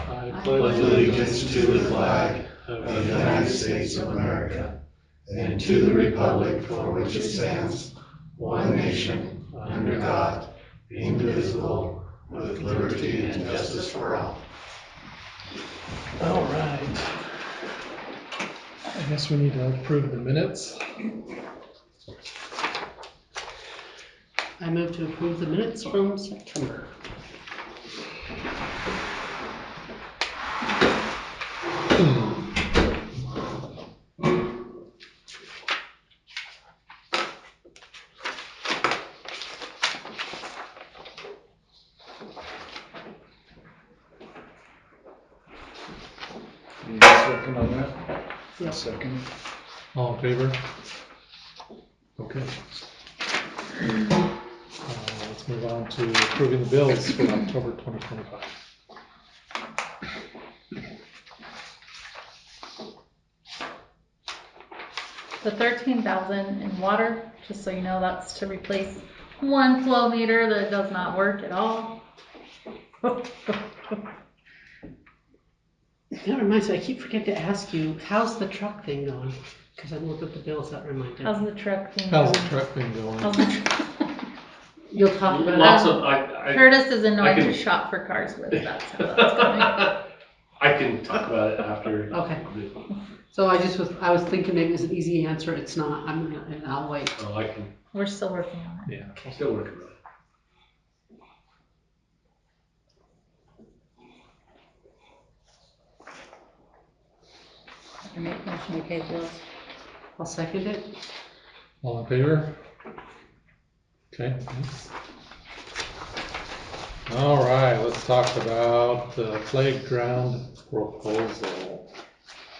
I pledge allegiance to the flag of the United States of America and to the republic for which it stands, one nation, under God, indivisible, with liberty and justice for all. All right. I guess we need to approve the minutes. I move to approve the minutes from September. Need a second on that? Yeah. Second. All in favor? Okay. Let's move on to approving the bills for October 2025. The 13,000 in water, just so you know, that's to replace one flow meter that does not work at all. That reminds me, I keep forgetting to ask you, how's the truck thing going? Because I looked at the bills, that reminded How's me. the truck being How's the going? truck been going? How's the truck? You'll talk about Lots it. of, I Curtis is annoyed can- to shop for cars with, that's how that's going. I can talk about it after. Okay. So I was thinking maybe it was an easy answer, it's not, and I'll wait. Oh, I can, We're still working on it. Yeah. I'm still working on it. I make motion to pay bills. I'll second it. All in favor? Okay, thanks. All right, let's talk about the playground proposal.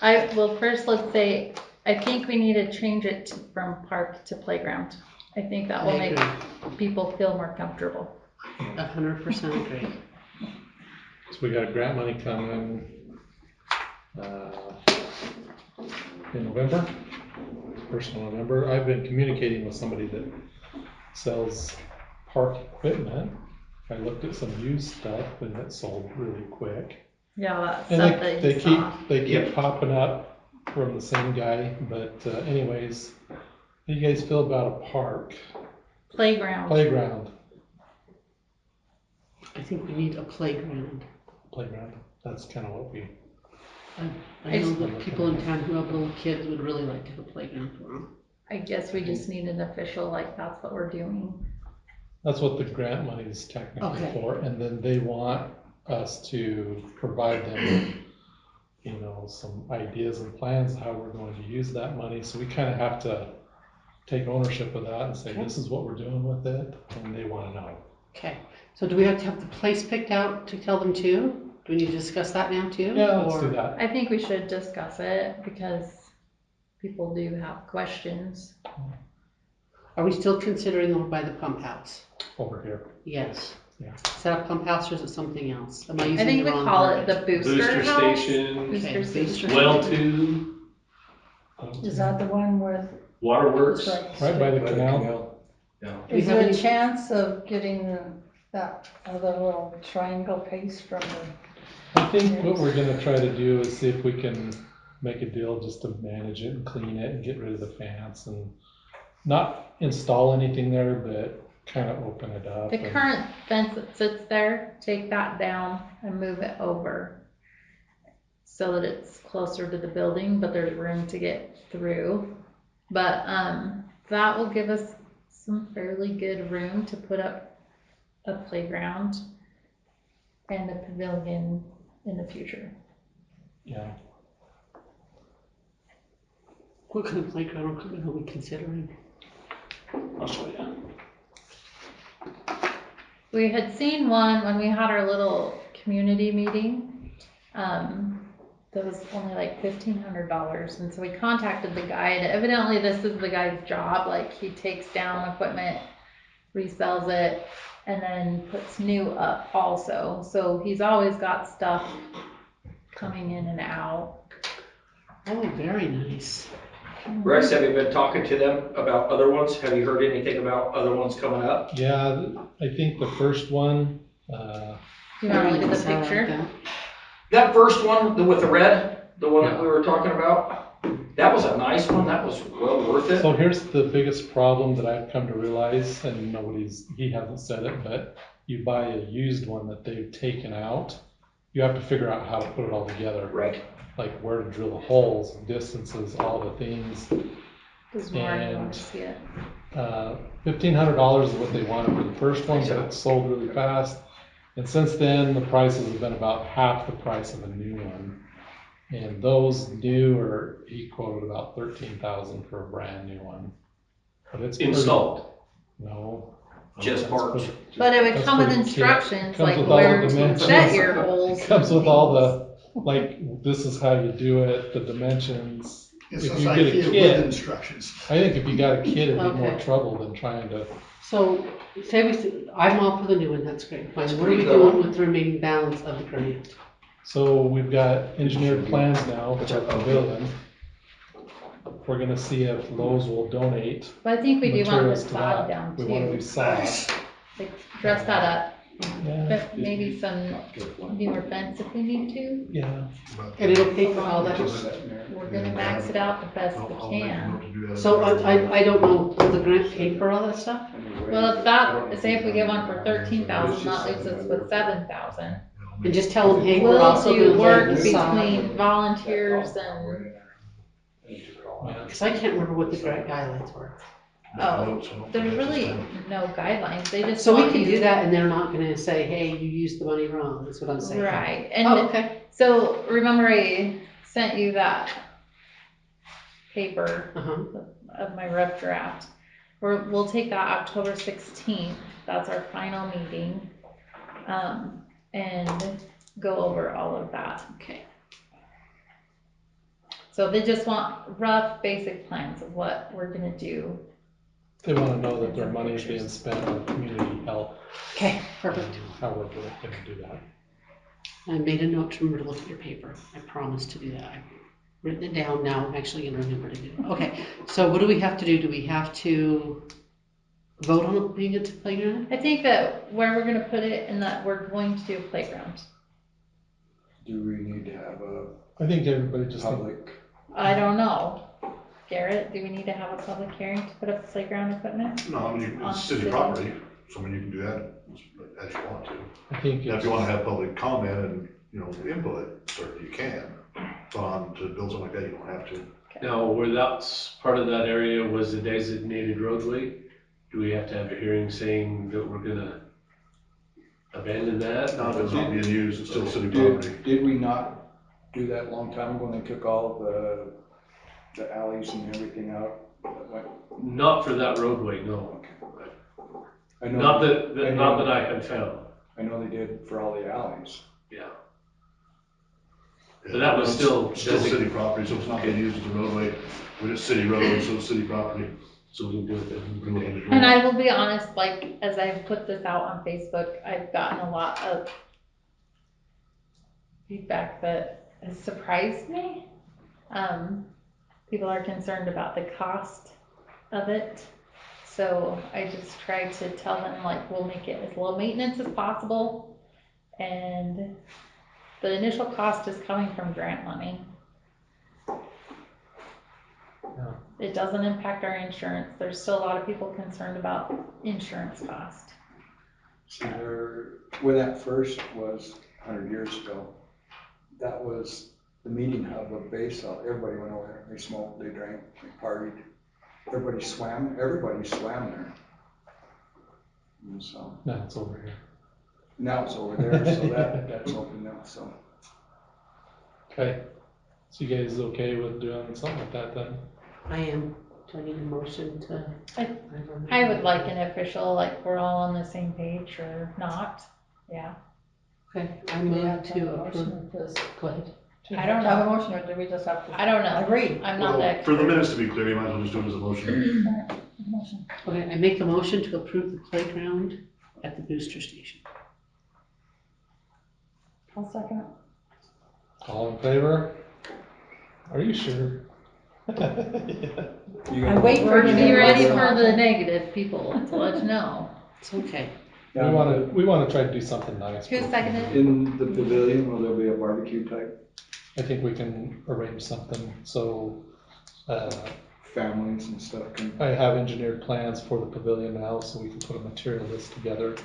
First let's say, I think we need to change it from park to playground. I think that will I make agree. people feel more comfortable. 100% agree. So we got grant money coming in November, 1st of November. I've been communicating with somebody that sells park equipment. I looked at some used stuff and it sold really quick. Yeah, that And stuff that you saw. they keep popping up from the same guy, but anyways, how do you guys feel about a park? Playground. Playground, I think we need a playground. that's kind of what we, I know that people in town who have little kids would really like to have a playground for them. I guess we just need an official, like, that's what we're doing. that's what the grant money is technically Okay. for, and then they want us to provide them with, you know, some ideas and plans how we're going to use that money, so we kind of have to take ownership of that and say, this is what we're doing with it, and they want to know. Okay, so do we have to have the place picked out to tell them too? Do we need to discuss that now too? Yeah, let's Or- do that. I think we should discuss it because people do have questions. Are we still considering over by the pump house? Over here. Yes. Yeah. Is that a pump house or is it something else? Am I I using think the we wrong call it verbiage? the booster Booster house. station, Okay, Booster booster station. well tube, Is that the one with, waterworks. Right by the canal. Yeah. Do we is have there a any- chance of getting that other little triangle piece from the, I think what we're gonna try to do is see if we can make a deal just to manage it and clean it and get rid of the fence and not install anything there, but kind of open it up. The and- current fence that sits there, take that down and move it over so that it's closer to the building, but there's room to get through. But that will give us some fairly good room to put up a playground and a pavilion in the future. Yeah, What kind of playground equipment are we considering? I'll show you. We had seen one when we had our little community meeting. That was only like $1,500, and so we contacted the guy, and evidently this is the guy's job. Like, he takes down equipment, resells it, and then puts new up also. So he's always got stuff coming in and out. Oh, very nice. Rex, have you been talking to them about other ones? Have you heard anything about other ones coming up? Yeah, I think the first one, You want to look at the Sound like picture? that? That first one, with the red, the one that we were talking about, that was a nice one, that was well worth it. So here's the biggest problem that I've come to realize, and he hasn't said it, but you buy a used one that they've taken out, you have to figure out how to put it all together. Right. Like where to drill the holes, distances, all the things. Does Warren want And to see it? $1,500 is what they wanted for the first one, but it sold really fast. And since then, the prices have been about half the price of a new one. And those new he quoted about $13,000 for a brand new one. But it's Installed. No. Just That's parts. pretty- But it would That's come with pretty kit. instructions, Comes like with all where the to dimensions. set your holes. It comes and with all things. the, like, this is how you do it, the dimensions. It's If just you like get a kid with kit, instructions. I think if you got a kid, it'd be more Okay. trouble than trying to. So, I'm all for the new one, that's great, fine. That's What are we pretty good. doing with the remaining balance of the grant? So we've got engineered plans now for the pavilion. We're gonna see if Lowe's will donate But I think we do want the materials to sod that. down We wanna do too, sod. like dress that up, Yeah, but maybe some newer fence if we need to. yeah. And it'll pay for all that. We're gonna max it out the best we can. So I don't know, will the grant pay for all that stuff? Well, if that, say if we get one for 13,000, that leaves us with 7,000. And just tell them, hey, we're We'll also do gonna work lay the sod. between volunteers and, Cause I can't remember what the grant guidelines were. oh, there's really no guidelines, they just So we want can you- do that and they're not gonna say, hey, you used the money wrong, that's what I'm saying. Right, Oh, and okay. so remember I sent you that paper Uh-huh. of my rough draft. We'll take that October 16th, that's our final meeting, and go over all of that. Okay. So they just want rough, basic plans of what we're gonna do. They wanna know that their money is being spent on community health, Okay, perfect. how we're gonna do that. I made a note to remember to look at your paper. I promised to do that. I've written it down now. I'm actually gonna remember to do it. Okay, so what do we have to do? Do we have to vote on putting it to playground? I think that where we're gonna put it and that we're going to do a playground. Do we need to have a I think everybody just, public, I don't know. Garrett, do we need to have a public hearing to put up playground equipment? No, I mean, On it's city city. property, so I mean, you can do that as you want to. I think Now, if it's, you wanna have public comment and, input, certainly you can. But to build something like that, you don't have to. Now, where that's, part of that area was a designated roadway, do we have to have a hearing saying that we're gonna abandon that? Not if it's not being used, it's still city did, property. did we not do that a long time ago when they took all the alleys and everything out? Not for that roadway, no. I know, Not that I have found, I know they did for all the alleys. yeah. But that was still Still city property, so it's not being used as a roadway, but it's city road, so it's city property. So we can do it You can look at it. And I will be honest, like, as I've put this out on Facebook, I've gotten a lot of feedback that has surprised me. People are concerned about the cost of it. So I just try to tell them, like, we'll make it as low maintenance as possible. And the initial cost is coming from grant money. Yeah. It doesn't impact our insurance. There's still a lot of people concerned about insurance cost. See, when that first was 100 years ago, that was the meeting hub of Basalt. Everybody went over there. They smoked, they drank, they partied. Everybody swam there. And so no, it's over here. now it's over there, so that's open now, so. Okay, so you guys okay with doing something like that then? I am. Do I need a motion to? I would like an official, like, we're all on the same page or not. Yeah. Okay, I Do we move have to have to a approve. motion with this? Go ahead. I don't Have a know. motion, or do we just have to? I don't know. Agree. I'm not the Well, for the expert. minutes to be clear, you might as well just do it as a motion. Motion. Okay, I make a motion to approve the playground at the booster station. I'll second it. All in favor? Are you sure? You I got- wait for We're you to to be ready motion. for the negative people to let you know. It's okay. We wanna try to do something nice. Who for seconded? people. In the pavilion, will there be a barbecue type, I think we can arrange something, so, families and stuff can? I have engineered plans for the pavilion now, so we can put a material list together.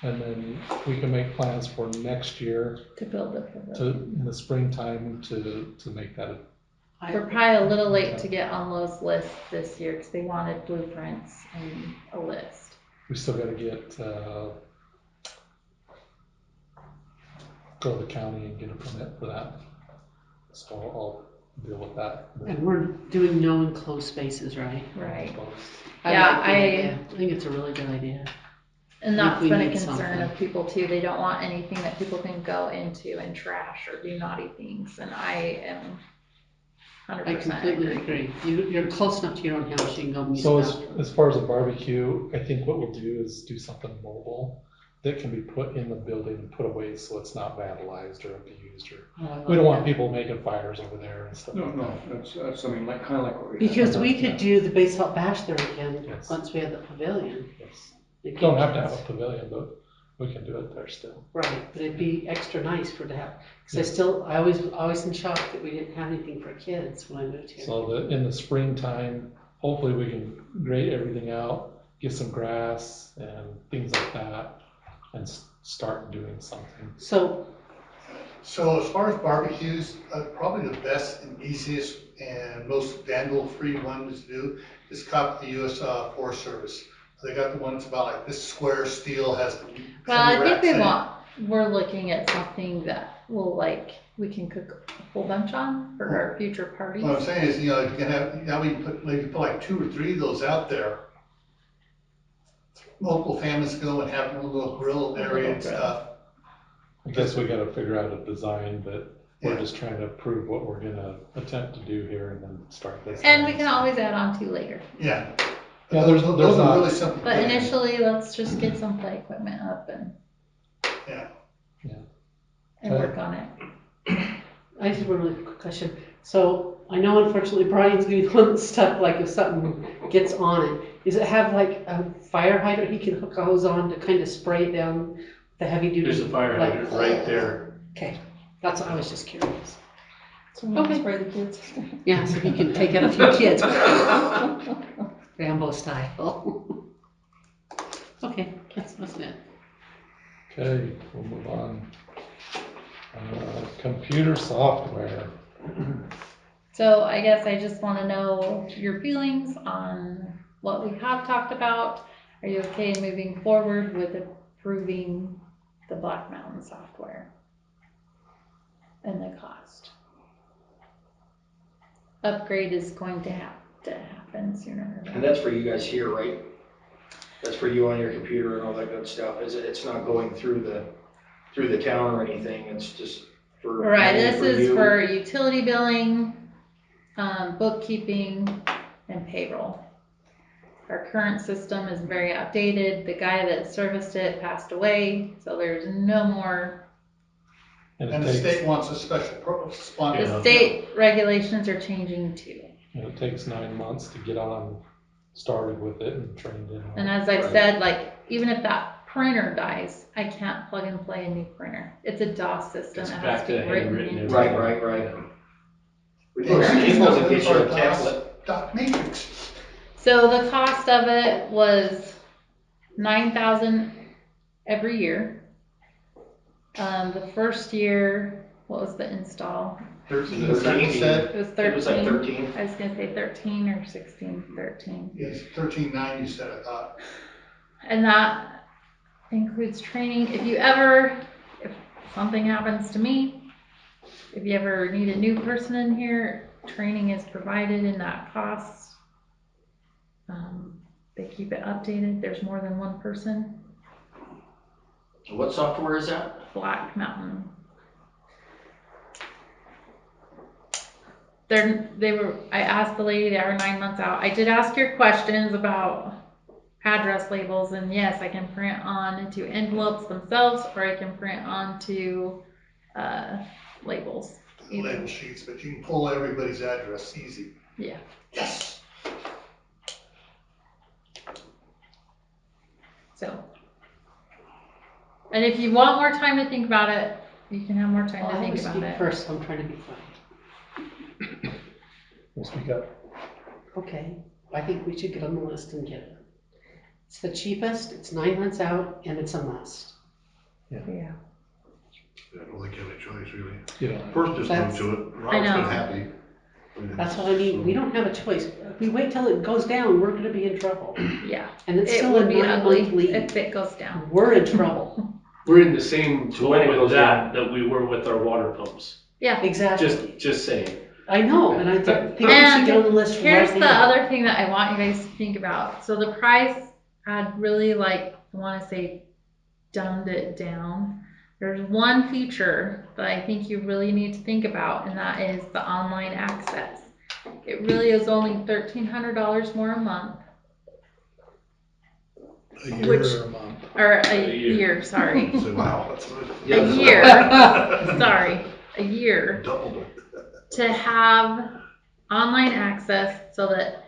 And then we can make plans for next year, To build the pavilion. in the springtime, to make that. We're probably a little late to get on those lists this year, because they wanted blueprints and a list. We still gotta get, go to the county and get a permit for that. So I'll deal with that. And we're doing no enclosed spaces, right? Right. I Yeah, like the idea. I think it's a really good idea. And If that's we been a need concern something. of people too. They don't want anything that people can go into and trash or do naughty things, and I am 100% I completely agree. You're close enough to your own house, you can go and use So that. as far as a barbecue, I think what we'll do is do something mobile that can be put in the building and put away so it's not vandalized or abused, or, we don't want people making fires over there and stuff No, like no, that. that's, I mean, like, kinda like what we. Because have. we could do the Basalt Bash there again, Yes. once we have the pavilion. Yes. The Don't have to kids. have a pavilion, but we can do it there still. Right, but it'd be extra nice for to have, because I always in shock that we didn't have anything for kids when I moved here. So in the springtime, hopefully we can grate everything out, get some grass and things like that, and start doing something. So, So as far as barbecues, probably the best and easiest and most vandal-free one to do is copy the US Forest Service. They got the one that's about like this square steel has. Well, I think racks in it. we're looking at something that will we can cook a whole bunch on for our future parties. What I'm saying is, you can have, now we put like 2 or 3 of those out there. Multiple families go and have a little grill area and stuff. I guess we gotta figure out a design, but we're Yeah. just trying to prove what we're gonna attempt to do here and then start this. And we can always add on to later. Yeah. Yeah, Those there's are not- really simple. But to do. initially, let's just get some play equipment up and Okay. work on it. I just have a really quick question. So, I know unfortunately Brian's gonna be the one that's stuck, like if something gets on it. Does it have like a fire hydrant he can hook a hose on to kind of spray it down the heavy duty? There's a fire like- hydrant right there. Okay, that's what I was just curious. So we can Okay. spray the kids. Yeah, so he can take out a few kids. Rambo style. Okay, that's it. Okay, we'll move on. Computer software. So I guess I just want to know your feelings on what we have talked about. Are you okay moving forward with approving the Black Mountain software and the cost? Upgrade is going to have to happen sooner. And that's for you guys here, right? That's for you on your computer and all that good stuff. It's not going through the town or anything, it's just for. Right, mainly this is you. for utility billing, bookkeeping, and payroll. Our current system is very outdated. The guy that serviced it passed away, so there's no more. And And it the takes, state wants a special sponsor. The state regulations are changing too. and it takes 9 months to get started with it and trained in. And as I've said, like, even if that printer dies, I can't plug and play a new printer. It's a DOS system. It's It has back to to be written handwritten into. Right. We can get you a template. Dot matrix. So the cost of it was $9,000 every year. The first year, what was the install? 13 13. said, It was It was like 13. 13. I was gonna say 13 or 16, 13. yes, 13.9 you said, I thought. And that includes training. If something happens to me, if you ever need a new person in here, training is provided in that cost. They keep it updated. There's more than one person. What software is that? Black Mountain. I asked the lady, they are 9 months out. I did ask your questions about address labels, and yes, I can print onto envelopes themselves, or I can print onto labels. Either. Label sheets, but you can pull everybody's address easy. Yeah. Yes. So And if you want more time to think about it, you can have more time Well, to I think always about speak it. first, so I'm trying to be funny. We'll speak up. Okay, I think we should get on the list and get it. It's the cheapest, it's 9 months out, and it's a must. Yeah. I don't think you have a choice, really. You know, First, just move to it. Rob's know. been happy. That's what I mean, we don't have a choice. If we wait till it goes down, we're gonna be in trouble. Yeah, And it's it still a would be 9-month ugly lead. if it goes down. We're in trouble. We're in the same So when it boat goes with that we were with our water pumps. Yeah. Exactly. Just saying. I know, and I think we should And get on the list Here's right the now. other thing that I want you guys to think about. So the price, I'd really like, I wanna say, dumbed it down. There's one feature that I think you really need to think about, and that is the online access. It really is only $1,300 more a month, A year Which- or a month. or a A year. year, sorry. So, wow, that's what. A year, sorry, a year. Doubled it. To have online access so that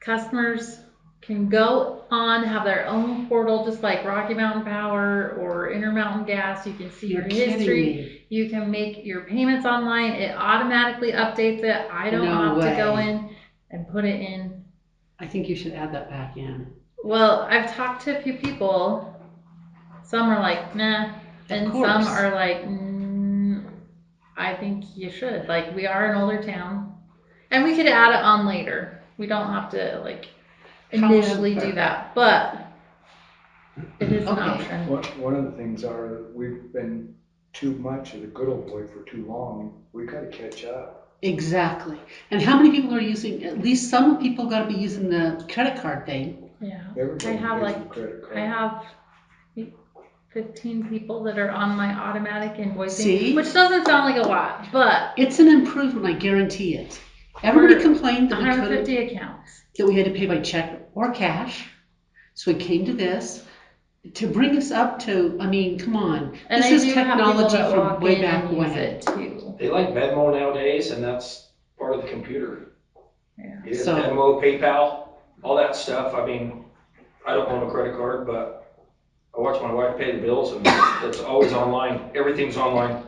customers can go on, have their own portal, just like Rocky Mountain Power or Intermountain Gas. You can see your You're kidding history. me. You can make your payments online. It automatically updates it. I don't No have to go way. in and put it in. I think you should add that back in. Well, I've talked to a few people. Some are like, nah, and course. some are like, I think you should. Like, we are an older town, and we could add it on later. We don't have to like initially do that, but it is an Okay. option. One of the things are, we've been too much of the good old boy for too long. We gotta catch up. Exactly. And how many people are using, at least some people gotta be using the credit card thing. Yeah, Everybody I have, pays like, with credit card. I have 15 people that are on my automatic invoicing, See? which doesn't sound like a lot, but It's an improvement, I guarantee it. Everybody For complained that we couldn't, 150 accounts. that we had to pay by check or cash. So we came to this to bring us up to, I mean, come on. And This I is do have people technology that from walk way in back and use when. it too. They like Venmo nowadays, and that's part of the computer. Yeah. It is So- Venmo, PayPal, all that stuff. I mean, I don't own a credit card, but I watch my wife pay the bills, and it's always online. Everything's online.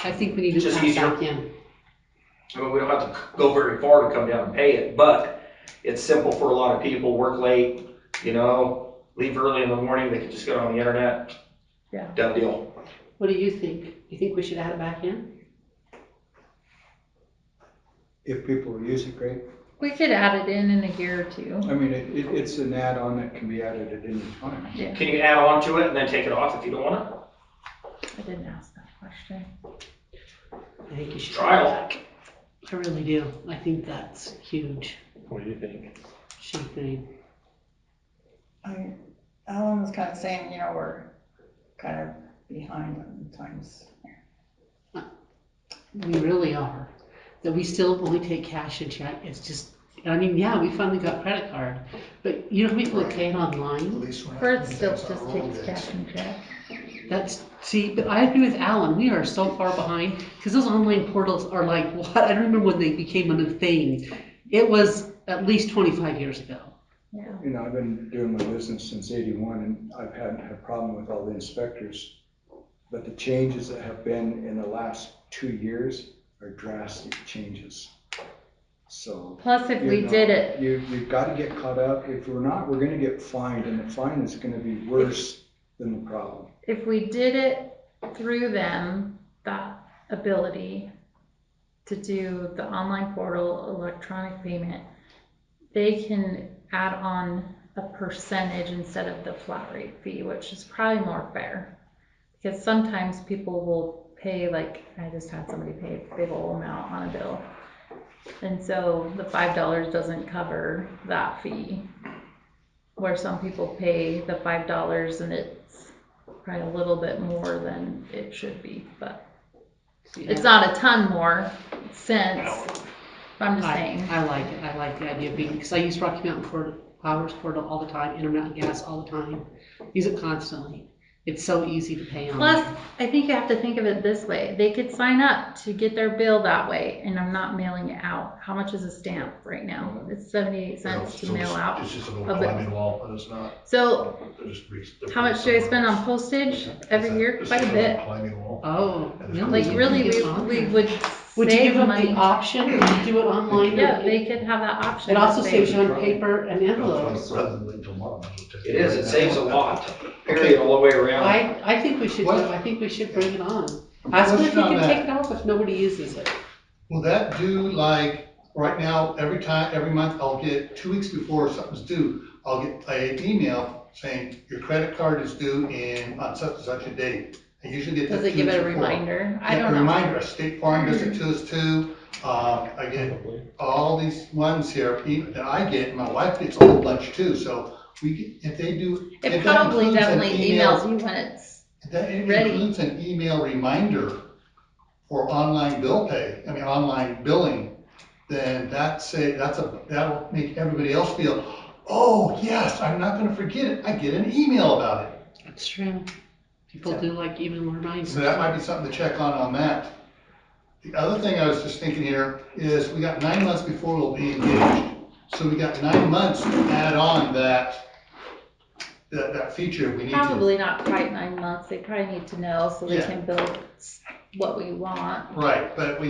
I think we need to Just add easier. back in. I mean, we don't have to go very far to come down and pay it, but it's simple for a lot of people. Work late, leave early in the morning. They can just get on the internet. Yeah. Done deal. What do you think? You think we should add it back in? If people use it, great. We could add it in a year or two. I mean, it's an add-on that can be added at any time. Yeah, Can you add on to it and then take it off if you don't want it? I didn't ask that question. I think you should. Trial. add it back. I really do. I think that's huge. what do you think? She thing. Alan was kind of saying, we're kind of behind on times. We really are. That we still only take cash and check. It's just, I mean, yeah, we finally got credit card, but you know how many people that pay it At online? least when I- Bert still that's just our takes road cash is. and check. But I agree with Alan. We are so far behind because those online portals are like, what? I don't remember when they became a thing. It was at least 25 years ago. Yeah. I've been doing my business since '81, and I've had a problem with all the inspectors. But the changes that have been in the last 2 years are drastic changes. So. Plus, if we did it, You've got to get caught up. If we're not, we're gonna get fined, and the fine is gonna be worse than the problem. if we did it through them, that ability to do the online portal, electronic payment, they can add on a percentage instead of the flat rate fee, which is probably more fair. Because sometimes people will pay, like, I just had somebody pay a big old amount on a bill. And so the $5 doesn't cover that fee. Where some people pay the $5 and it's probably a little bit more than it should be, but it's not a ton more cents. I'm just saying. I like it. I like the idea of being, because I use Rocky Mountain Power's portal all the time, Intermountain Gas all the time. Use it constantly. It's so easy to pay on. Plus, I think you have to think of it this way. They could sign up to get their bill that way, and I'm not mailing it out. How much is a stamp right now? It's 78 cents to mail out. It's just a little a bill. climbing wall, but it's not. So Just how much do I spend on postage every year? It's Quite a just bit. climbing wall. Oh, And it's really? Like really, we would Would you give save them money. the option to do it online? Yeah, they could have that option. It also to saves save. you on paper and envelopes. Rather than wait till tomorrow. It is, it saves a lot, period, all the way around. I think we should, What? I think we should bring it on. Ask them if Question you on can that. take it off if nobody uses it. Will that do like, right now, every month, I'll get, 2 weeks before something's due, I'll get an email saying your credit card is due on such and such a date. I usually get that Does it 2 give weeks it a before. reminder? I Yeah, don't a know. reminder, a State Farm does it to us too. I get Probably. all these ones here that I get, and my wife gets a whole bunch too, so if they do. It if that probably includes an definitely email- emails you when it's, if that ready. includes an email reminder for online online billing, then that'll make everybody else feel, oh, yes, I'm not gonna forget it, I get an email about it. That's true. People do like email reminders. So that might be something to check on that. The other thing I was just thinking here is we got 9 months before we'll be engaged. So we got 9 months to add on that feature if we need to. probably not quite 9 months. They probably need to know so they Yeah. can build what we want. Right, but we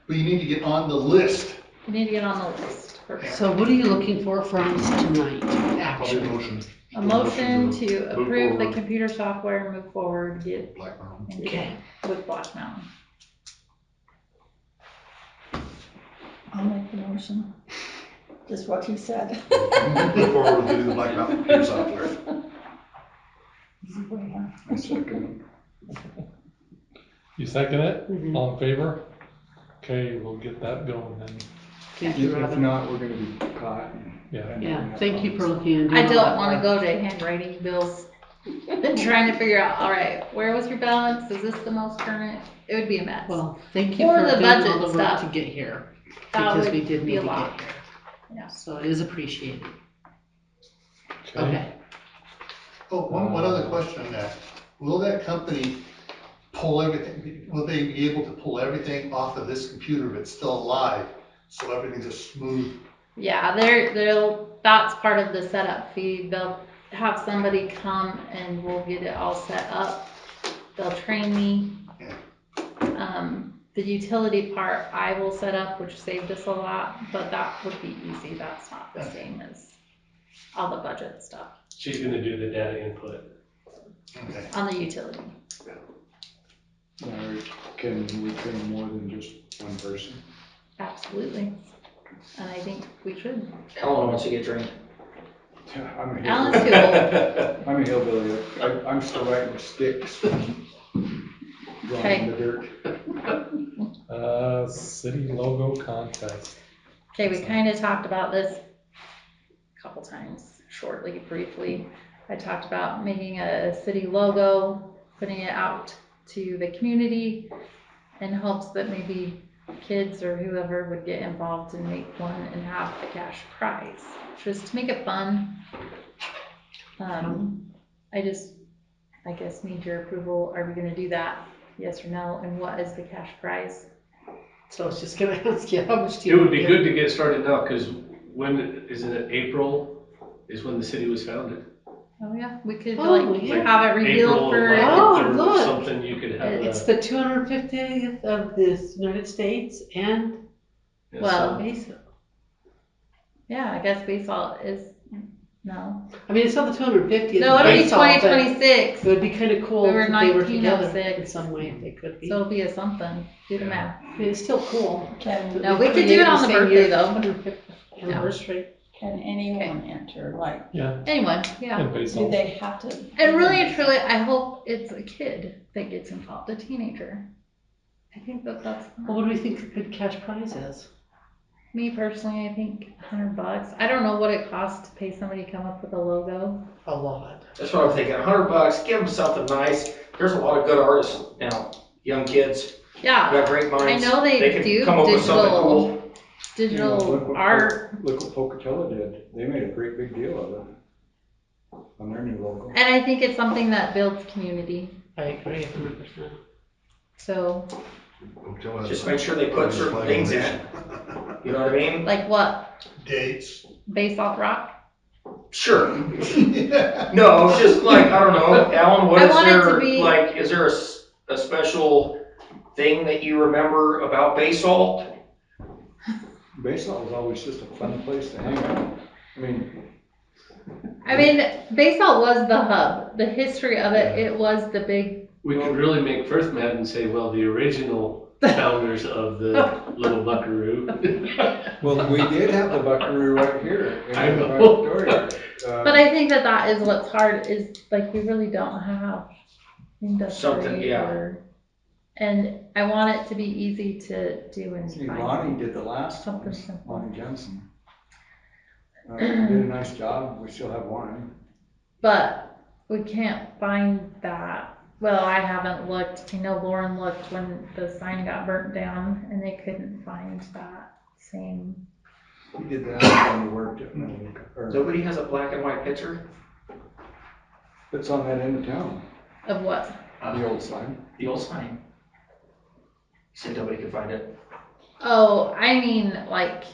need to get on the list. We need to get on the list for sure. So what are you looking for from us tonight? Action. motion. A motion to Move approve the forward. computer software and move forward, get Black Mountain. and Okay. get with Black Mountain. I'll make the motion. Just what he said. Move forward to do the Black Mountain computer software. I second You second it? Mhm. All in favor? Okay, we'll get that going then. Thank it. you, If Robin. not, we're gonna be caught. Yeah. Yeah, thank you for looking into. I all don't that wanna work. go to handwriting bills. Been trying to figure out, all right, where was your balance? Is this the most current? It would be a mess. Well, thank you Or for the doing budget all the work stuff. to get here, That because would we did be need a to lot. get here. Yeah. So it is appreciated. Okay. Oh, one other question on that. Will that company pull everything, will they be able to pull everything off of this computer if it's still alive? So everything's just smooth? Yeah, that's part of the setup fee. They'll have somebody come and we'll get it all set up. They'll train me. The utility part I will set up, which saved us a lot, but that would be easy. That's not the same as all the budget stuff She's gonna do the data input. Okay. on the utility. Now, can we train more than just one person? Absolutely. And I think we should. Ellen wants to get trained. I'm a Alan's hillbilly. too old. I'm a hillbilly. I'm still writing with sticks. Drawing in the dirt. City logo contest. Okay, we kind of talked about this a couple times, shortly, briefly. I talked about making a city logo, putting it out to the community in hopes that maybe kids or whoever would get involved and make one and have a cash prize, just to make it fun. I guess need your approval. Are we gonna do that? Yes or no? And what is the cash prize? So I was just gonna ask you, how much do It you? would be good to get started now, cause isn't it April is when the city was founded? Oh yeah, we could Oh, like yeah. have it revealed April for. 11th Oh, or look. something, you could have It's a. the 250th of the United States and yeah, Well, Basalt. Yeah, I guess Basalt is, no. I mean, it's not the 250th. No, of it'll be Basalt, but 2026, It would be kind of cool We were if they were 1906. together in some way, if they could be. so it'll be a something, do the math. I mean, it's still cool. Can, No, we could do it on the birthday though. 150th anniversary. can anyone enter, like, Yeah, Anyway, yeah. and do Basalt. they have to? And really and truly, I hope it's a kid that gets involved, a teenager. I think that's Well, what do we think a good cash prize is? me personally, I think $100. I don't know what it costs to pay somebody to come up with a logo. A lot. That's what I'm thinking, $100, give them something nice. There's a lot of good artists now, young kids, Yeah, got great I minds. know they can do come up with something digital, cool. You know, look digital what art. Look what Pocatello did. They made a great big deal of it. on their new logo. And I think it's something that builds community, I agree 100%. so, Just make sure they put certain things in it. You know what I mean? like what, Dates. Basalt Rock? Sure. No, it's just like, I don't know, Alan, what I is want it to there, be- like, is there a special thing that you remember about Basalt? Basalt was always just a fun place to hang out. I mean, Basalt was the hub, the history of it, it was the big, We could really make First Madden say, well, the original founders of the little buckaroo. Well, we did have the Buckaroo right here in I the know. dooryard. but I think that is what's hard, is like, we really don't have Something, industry yeah. or, and I want it to be easy to do and See, find. Lonnie did the last Something one, simple. Lonnie Jensen. Did a nice job, we still have one. But we can't find that. Well, I haven't looked. I know Lauren looked when the sign got burnt down and they couldn't find that same. He did that when he worked at, or, Nobody has a black and white picture? it's on that end of town, Of what? the old sign. The old sign. Said nobody could find it. Oh, I mean like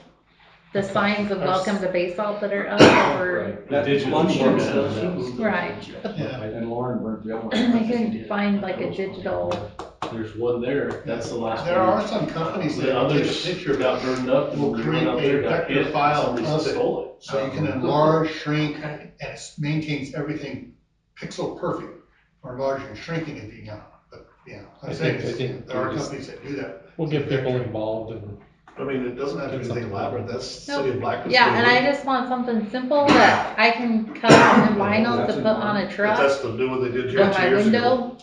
the signs of welcome to Basalt that are up or, The digital Lonnie format Jensen. of that. right. Yeah. And Lauren burnt the other one. I couldn't find like a digital. There's one there, that's the last one. There are some companies The that take a others picture of got it, burned up and will we create went out there, a got vector hit, and file somebody of it. stole it. so you can enlarge, shrink, and it maintains everything pixel perfect, or enlarging and shrinking if you want. But, yeah, I I'm saying, think there are we just- companies that do that. We'll get people involved and I mean, it doesn't have to be anything elaborate, that's City of Blackwood. Yeah, and I just want something simple that I can cut out in vinyl to put on a But truck that's the new one they did on here 2 my years ago, window.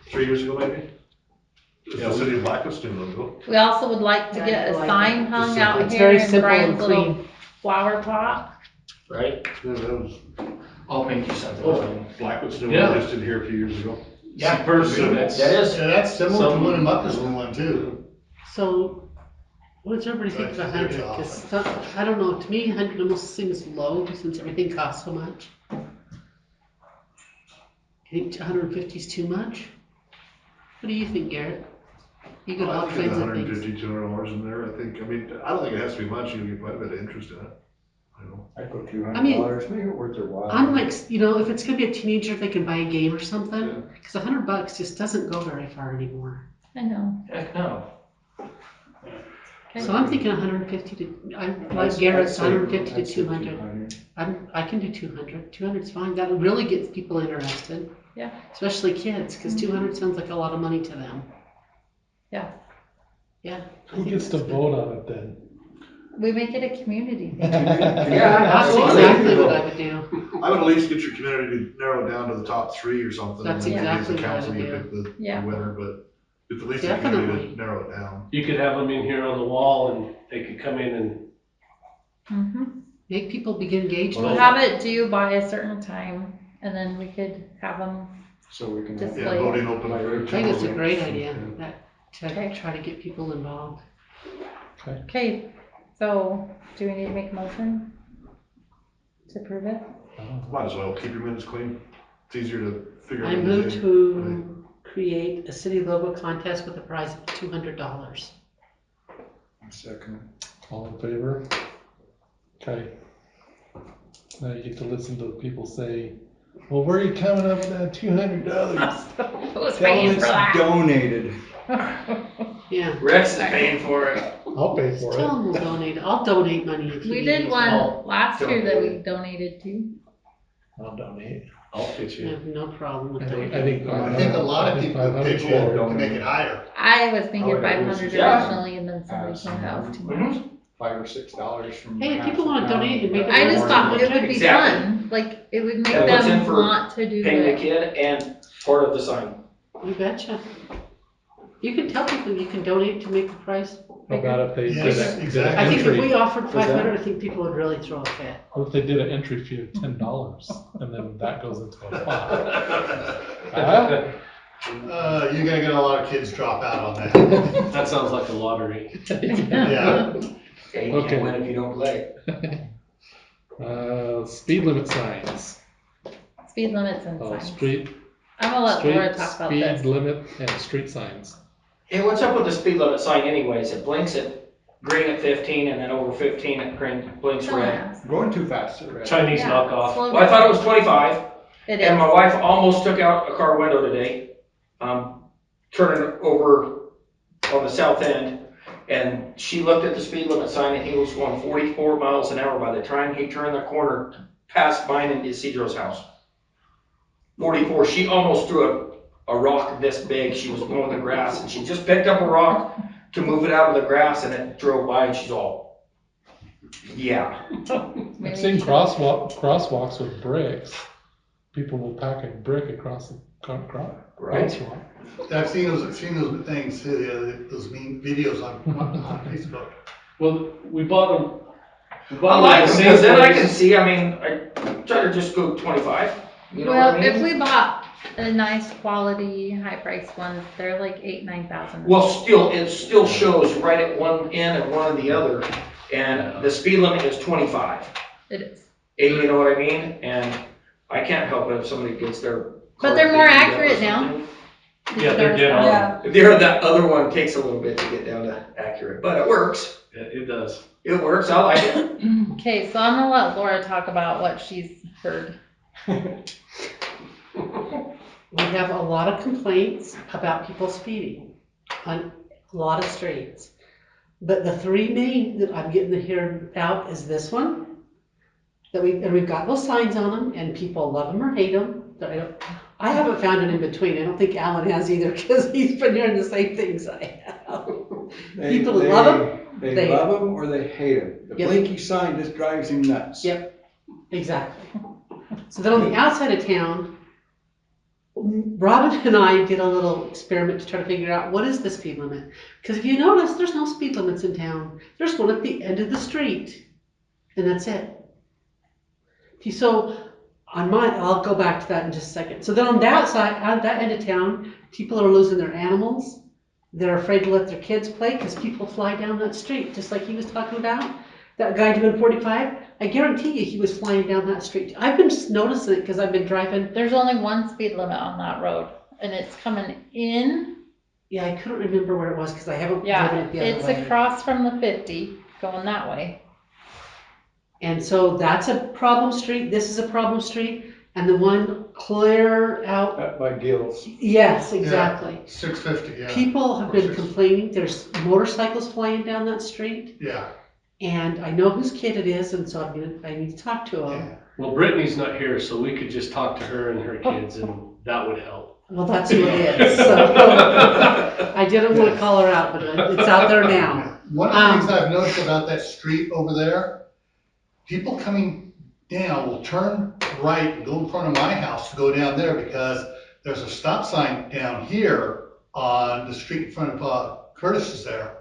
3 years ago maybe? It's the City of Blackwood's new logo. We also would like to Yeah, get I a like sign it. hung Just out simple. It's here very in simple Brian's and little clean. flower pot. Right? Yeah, that was, I'll make you something. Blackwood's new Yeah. one, just did here a few years ago. Yeah, Person that's. that is. Yeah, that's similar to Some- Winnemucca's new one too. So, what does everybody think of That's 100? good job. 'Cause I don't know, to me, 100 almost seems low since everything costs so much. You think 150 is too much? What do you think, Garrett? You got all I think it's kinds of things. $150, $200 in there, I think, I mean, I don't think it has to be much, you'll get quite a bit of interest in it. I know. I'd go I mean, $200, make it worth their while. I'm like, if it's gonna be a teenager, they can buy a game or something, because $100 just doesn't go very far anymore. I know. Heck no. So I'm thinking 150 to, I like I'd Garrett's say- 150 I'd to say 200. I can do 200. 200's fine. That really gets people interested. Yeah. Especially kids, because 200 sounds like a lot of money to them. Yeah. Yeah. I who think gets to that's good. vote on it then? We make it a community thing. Yeah, That's absolutely. exactly what I would do. I would at least get your community to narrow it down to the top 3 or something. That's and then as a exactly what I council, would you do. pick the Yeah. winner, but it's at least a community Definitely. to narrow it down. You could have them in here on the wall and they could come in and Mm-hmm. Make people begin engaged We'll with have it. it due by a certain time and then we could have them. So we can. Just Yeah, like- voting open. I think it's a great idea, to Okay. try to get people involved. Okay, so do we need to make a motion to approve it? Might as well, keep your minutes clean, it's easier to figure out. I what move do. to create a city logo contest with a prize of $200. Second. All in favor? Okay. Now you get to listen to people say, well, where are you coming up with that $200? Who's Tell paying them for it's that? donated. Yeah. Rex is paying for it. I'll pay for Tell it. them we'll donate. I'll donate money if you We need did it. one last year that we donated to. I'll donate. I'll pitch I in. have no problem with I think donating. I think a lot of people would pitch in to make it higher. I was thinking Oh, yeah, 500 yeah. originally and then somebody pointed out it was too much. Mhm. $5 or $6 from. Hey, if half people the wanna town. donate and make it I just thought it would be Exactly. fun, like, it would make Yeah, what's in them for want to do Paying the it. kid and part of the sign. You betcha. You can tell people you can donate to make the price. How about if they did Yes, a, exactly. I think if entry, we offered For them. 500, I think people would really throw a fit. what if they did an entry fee of $10 and then that goes into a pot? Huh? You're gonna get a lot of kids drop out on that. That sounds like a lottery. Yeah. Yeah, you Okay. can't win if you don't play. Speed limit signs. speed limits and Oh, signs. street, I'm gonna let Laura street talk about speed this. limit and street signs. Hey, what's up with the speed limit sign anyways? It blinks at green at 15 and then over 15 it blinks Someone red. asked. Going too fast at red. Chinese Yeah, knockoff. slow Well, I down. thought it was 25. It And my is. wife almost took out a car window today, turning over on the south end. And she looked at the speed limit sign and he was going 44 miles an hour. By the time he turned the corner past mine and Isidro's house. 44, she almost threw a rock this big. She was mowing the grass and she just picked up a rock to move it out of the grass and it drove by and she's all, yeah. Maybe I've seen you should- crosswalks with bricks. People will pack a brick across the crosswalk. I've seen those things, those mean videos on Facebook. Well, we bought them. We I bought them like at them the because same then I can place. see, I mean, I try to just go 25, you know what Well, I mean? if we bought a nice quality, high priced one, they're like 8,000-9,000. Well, still, it still shows right at one end and one at the other, and the speed limit is 25. It is. You know what I mean? And I can't help it if somebody gets their. But they're car more dinged up or accurate now. something. Yeah, they're dead on. Yeah, There, that other one takes a little bit to get down to accurate, but it works. It does. It works, I like it. Okay, so I'm gonna let Laura talk about what she's heard. We have a lot of complaints about people speeding on a lot of streets. But the three main that I'm getting to hear about is this one. And we've got those signs on them and people love them or hate them. I haven't found it in between. I don't think Alan has either because he's been hearing the same things I have. People love them. They love them or they hate them. The Yep. blinky sign just drives him nuts. Yep, exactly. So then on the outside of town, Robin and I did a little experiment to try to figure out what is the speed limit. Because if you notice, there's no speed limits in town. There's one at the end of the street, and that's it. So I'll go back to that in just a second. So then on that side, on that end of town, people are losing their animals. They're afraid to let their kids play because people fly down that street, just like he was talking about. That guy doing 45, I guarantee you he was flying down that street. I've been noticing it because I've been driving. There's only one speed limit on that road, and it's coming in. Yeah, I couldn't remember where it was because I haven't Yeah, driven it the other it's way. across from the 50, going that way. And so that's a problem street, this is a problem street, and the one clear out, Up by Gills. yes, exactly. 650, yeah. People have been complaining, there's motorcycles flying down that street, Yeah, and I know whose kid it is, and so I need to talk to him. yeah. Well, Brittany's not here, so we could just talk to her and her kids and that would help. Well, that's who it is, so. I didn't want to call her out, but it's out there now. One of the things I've noticed about that street over there, people coming down will turn right and go in front of my house to go down there because there's a stop sign down here on the street in front of Curtis's there.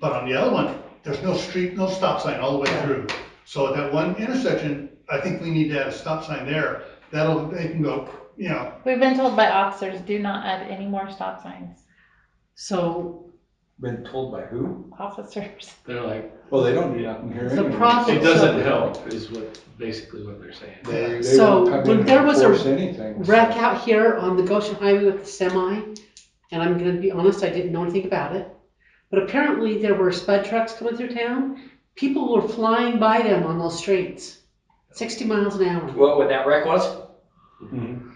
But on the other one, there's no stop sign all the way through. So at that one intersection, I think we need to add a stop sign there. They can go, you know. We've been told by officers, do not add any more stop signs. So Been told by who? Officers. They're like, Well, they don't do nothing here The anyway. problem- it doesn't help is basically what they're saying. They So, won't come when in there and was a force anything. wreck out here on the Goshen Highway with the semi, and I'm gonna be honest, I didn't know anything about it. But apparently there were spud trucks coming through town. People were flying by them on those streets, 60 miles an hour. What that wreck was? Mhm.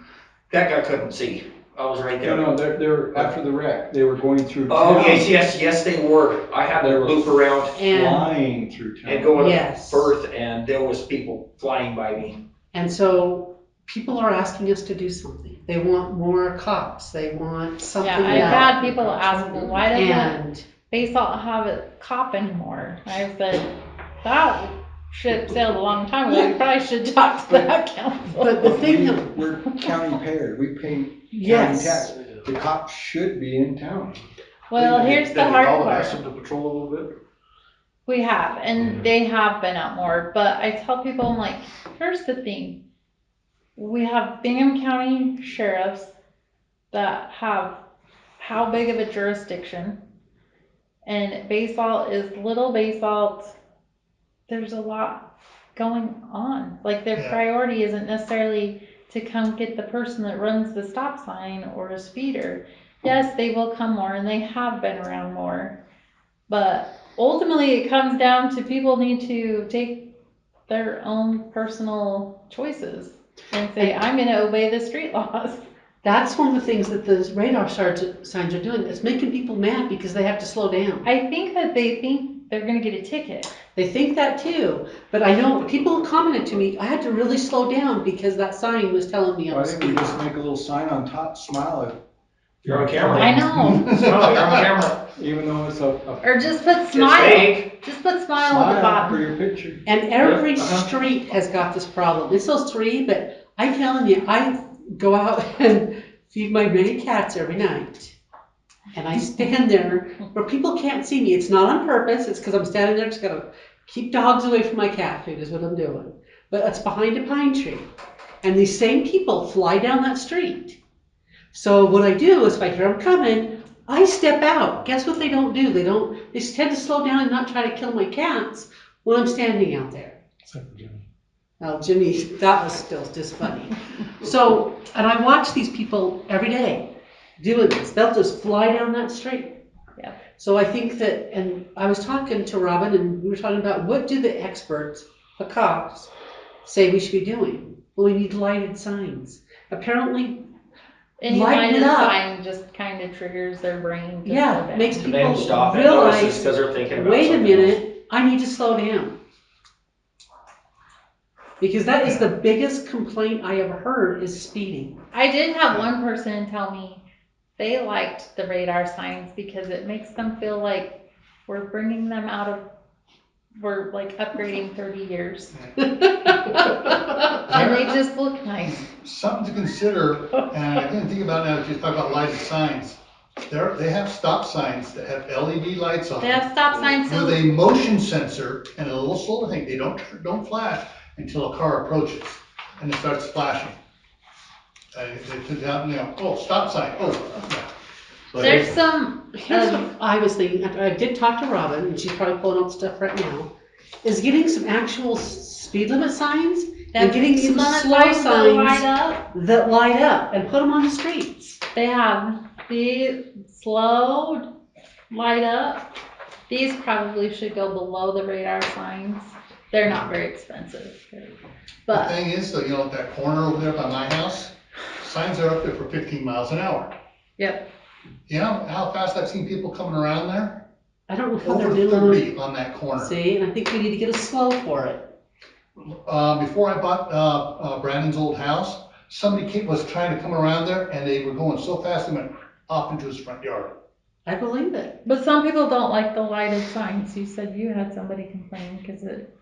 That guy couldn't see. I was right there. No, they're after the wreck, they were going through Oh, town. yes, they were. I had They to were loop around And, Flying through town. and go Yes. to Firth, and there was people flying by me. and so people are asking us to do something. They want more cops. They want something. Yeah, I've that- had people ask, well, why doesn't And Basalt have a cop anymore? I said, that ship sailed a long time ago, you probably should talk to that council. but the thing that, We're county payers, we pay county yes, tax. The cops should be in town. Well, here's the hard All part. ask them to patrol a little bit. We have, and they have been out more, but I tell people, I'm like, here's the thing. We have Bingham County sheriffs that have how big of a jurisdiction, and Basalt is little Basalt. There's a lot going on. Like their Yeah. priority isn't necessarily to come get the person that runs the stop sign or a speeder. Yes, they will come more and they have been around more. But ultimately it comes down to people need to take their own personal choices and say, I'm gonna obey the street laws. That's one of the things that those radar signs are doing. It's making people mad because they have to slow down. I think that they think they're gonna get a ticket. They think that too, but I know people commented to me, I had to really slow down because that sign was telling me I Why was didn't we speeding. just make a little sign on top, smile, You're on camera. I know. Smile, you're on camera. even though it's a Or just put It's smile. fake. Just put smile at the smile for bottom. your picture. And every Yeah, uh-huh. street has got this problem. It's those three, but I'm telling you, I go out and feed my many cats every night. And I stand there where people can't see me. It's not on purpose. It's because I'm standing there just gotta keep dogs away from my cat food is what I'm doing. But it's behind a pine tree. And these same people fly down that street. So what I do is if I hear them coming, I step out. Guess what they don't do? They tend to slow down and not try to kill my cats when I'm standing out there. Except for Jimmy. Well, Jimmy, that was still just funny. So, and I watch these people every day doing this. They'll just fly down that street. Yeah. So I think that, and I was talking to Robin and we were talking about what do the experts, the cops, say we should be doing? Well, we need lighted signs. Apparently, Any lighten lighted it up. sign just kind of triggers their brain to slow Yeah, down. makes The people men stop and notice realize, because they're thinking about wait a something else. minute, I need to slow down. Because that is the biggest complaint I ever heard is speeding. I did have one person tell me they liked the radar signs because it makes them feel like we're bringing them out of, we're like upgrading 30 years. And they just look nice. Something to consider, and I didn't think about it now that you talk about lighted signs. They have stop signs that have LED lights on They them have stop signs with too. a motion sensor and a little solar thing. They don't flash until a car approaches and it starts flashing. They put down, oh, stop sign, oh, yeah. But There's some, Here's what I was thinking, I did talk to Robin, and she's probably pulling out stuff right now, is getting some actual speed limit signs and getting some slow signs that light up and put them on the streets. They have the slow light up. These probably should go below the radar signs. They're not very expensive. the But thing is, though, that corner over there by my house, signs are up there for 15 miles an hour. Yep. You know how fast I've seen people coming around there? I don't know how Over they're doing 30 on that corner. See, and I think we need to get a slow for it. Before I bought Brandon's old house, somebody was trying to come around there and they were going so fast they went off into his front yard. I believe it. But some people don't like the lighted signs. You said you had somebody complain because it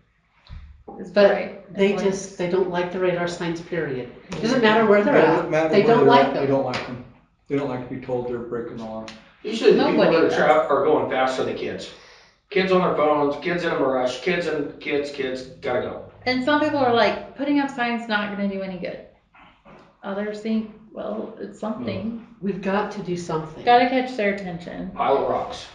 is bright. and They lights. they don't like the radar signs, period. It doesn't matter where they're Doesn't at, matter they where don't they're like at, They them. don't like them. They don't like to be told they're breaking the law. Usually the people Nobody that does. are going fast are the kids. Kids on their phones, kids in a rush, kids, gotta go. And some people are like, putting up signs not gonna do any good. Others think, well, it's something. We've got to do something. Gotta catch their attention. Pile of rocks.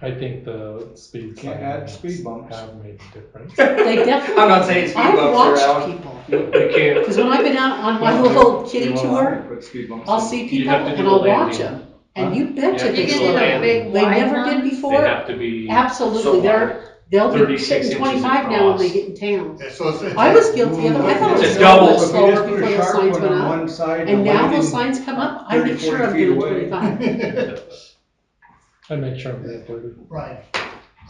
I think the speed Can't add signs speed bumps. have made a difference. They definitely. I'm not saying speed I've bumps watched around. people, You can't, because when I've been out on my little kitty tour, Put speed bumps I'll in. see You people have to do and a I'll watch landing. them. And you betcha You they have to slow do a down. landing. They Wide never did ones? they before. have to be, Absolutely, So they'll be 36 sitting inches 25 now when they across. get in town. Yeah, so it's I was guilty of it. I thought it It's was a so double. much If you slower Just put a before the sharp signs one went on up. one side And now waiting those signs come up, I 30, make sure 40 I'm feet doing away. 25. I make sure I'm there 30. Right,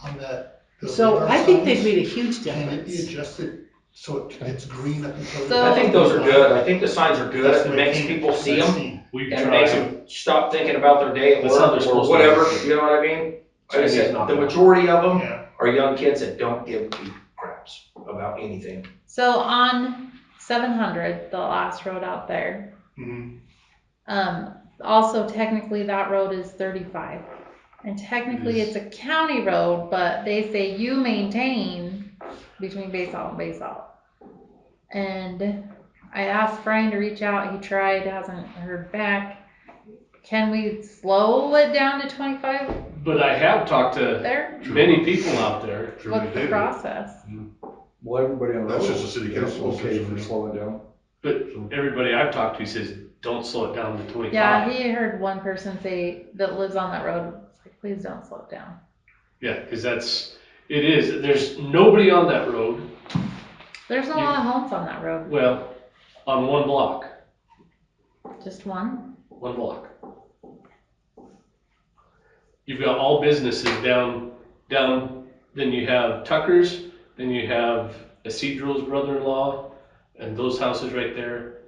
on that. the So radar I think they've signs, made a huge can it be difference. adjusted so it's green up until? So- I think those are good. I think the signs are good. That's It what makes I think. people see I've them seen. we've and it makes tried, them stop thinking about their day at That's how work they're or supposed to whatever. be. You know what I mean? Like I Chinese said, knockoff. the majority of them Yeah. are young kids that don't give two craps about anything. So on 700, the last road out there, Mhm. also technically that road is 35. And technically it's a county road, but they say you maintain between Basalt and Basalt. And I asked Brian to reach out, he tried, hasn't heard back. Can we slow it down to 25 but I have talked to there? many people out there. What's the process? Well, everybody on the road That's just a city is council okay decision. for slowing down. But everybody I've talked to says, don't slow it down to 25. Yeah, he heard one person say that lives on that road, it's like, please don't slow it down. Yeah, because there's nobody on that road. There's a lot of homes on that road. Well, on one block. Just one? One block. You've got all businesses down, then you have Tucker's, then you have Isidro's brother-in-law, and those houses right there.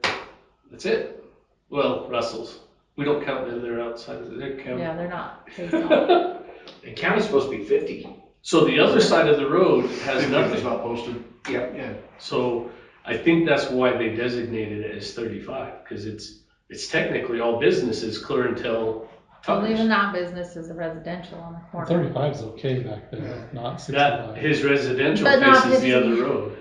That's it. Well, Russell's. We don't count them, they're outside of their county. Yeah, they're not Basalt. The county's supposed to be 50. So the other side of the road has It's nothing. not posted. Yep. Yeah. So I think that's why they designated it as 35, because it's technically all businesses clear until Well, Tucker's. even that business is a residential on the corner. 35 is okay back there, not That, 65. his residential But not faces the 50. other road.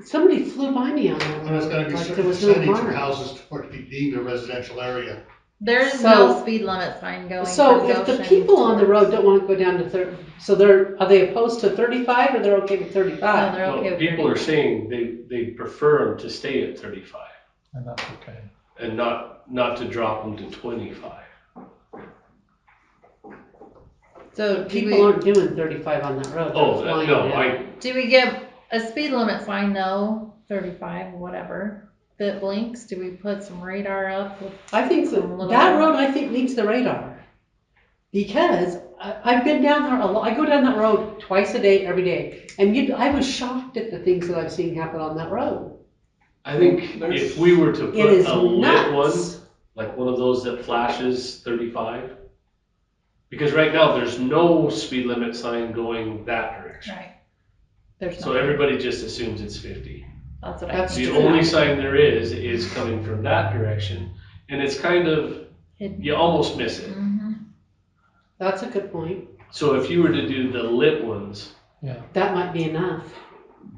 Somebody flew by me on that And there's road, gonna be like certain there was no percentage of car. houses for it to be deemed a residential area. There's So- no speed limit sign going So from if the Goshen people on the towards- road don't want to go down to 30, so are they opposed to 35 or they're okay with No, 35? they're okay No, with people are 30. saying they prefer them to stay at 35 And that's okay. and not to drop them to 25. So do People we, aren't doing 35 on that road. Oh, They're flying no, down. do we give a speed limit sign, no, 35, whatever, that blinks? Do we put some radar up with I think Some little- that road, I think, needs the radar. Because I've been down there a lot, I go down that road twice a day, every day. And I was shocked at the things that I've seen happen on that road. I think if we were to It put is a lit one, nuts. like one of those that flashes 35, because right now there's no speed limit sign going that direction. Right. There's So no, everybody just assumes it's 50. that's what I That's The think. true. only sign there is coming from that direction, and it's kind of, Hidden. you almost miss it. Mhm. That's a good point. So if you were to do the lit ones, That might be enough.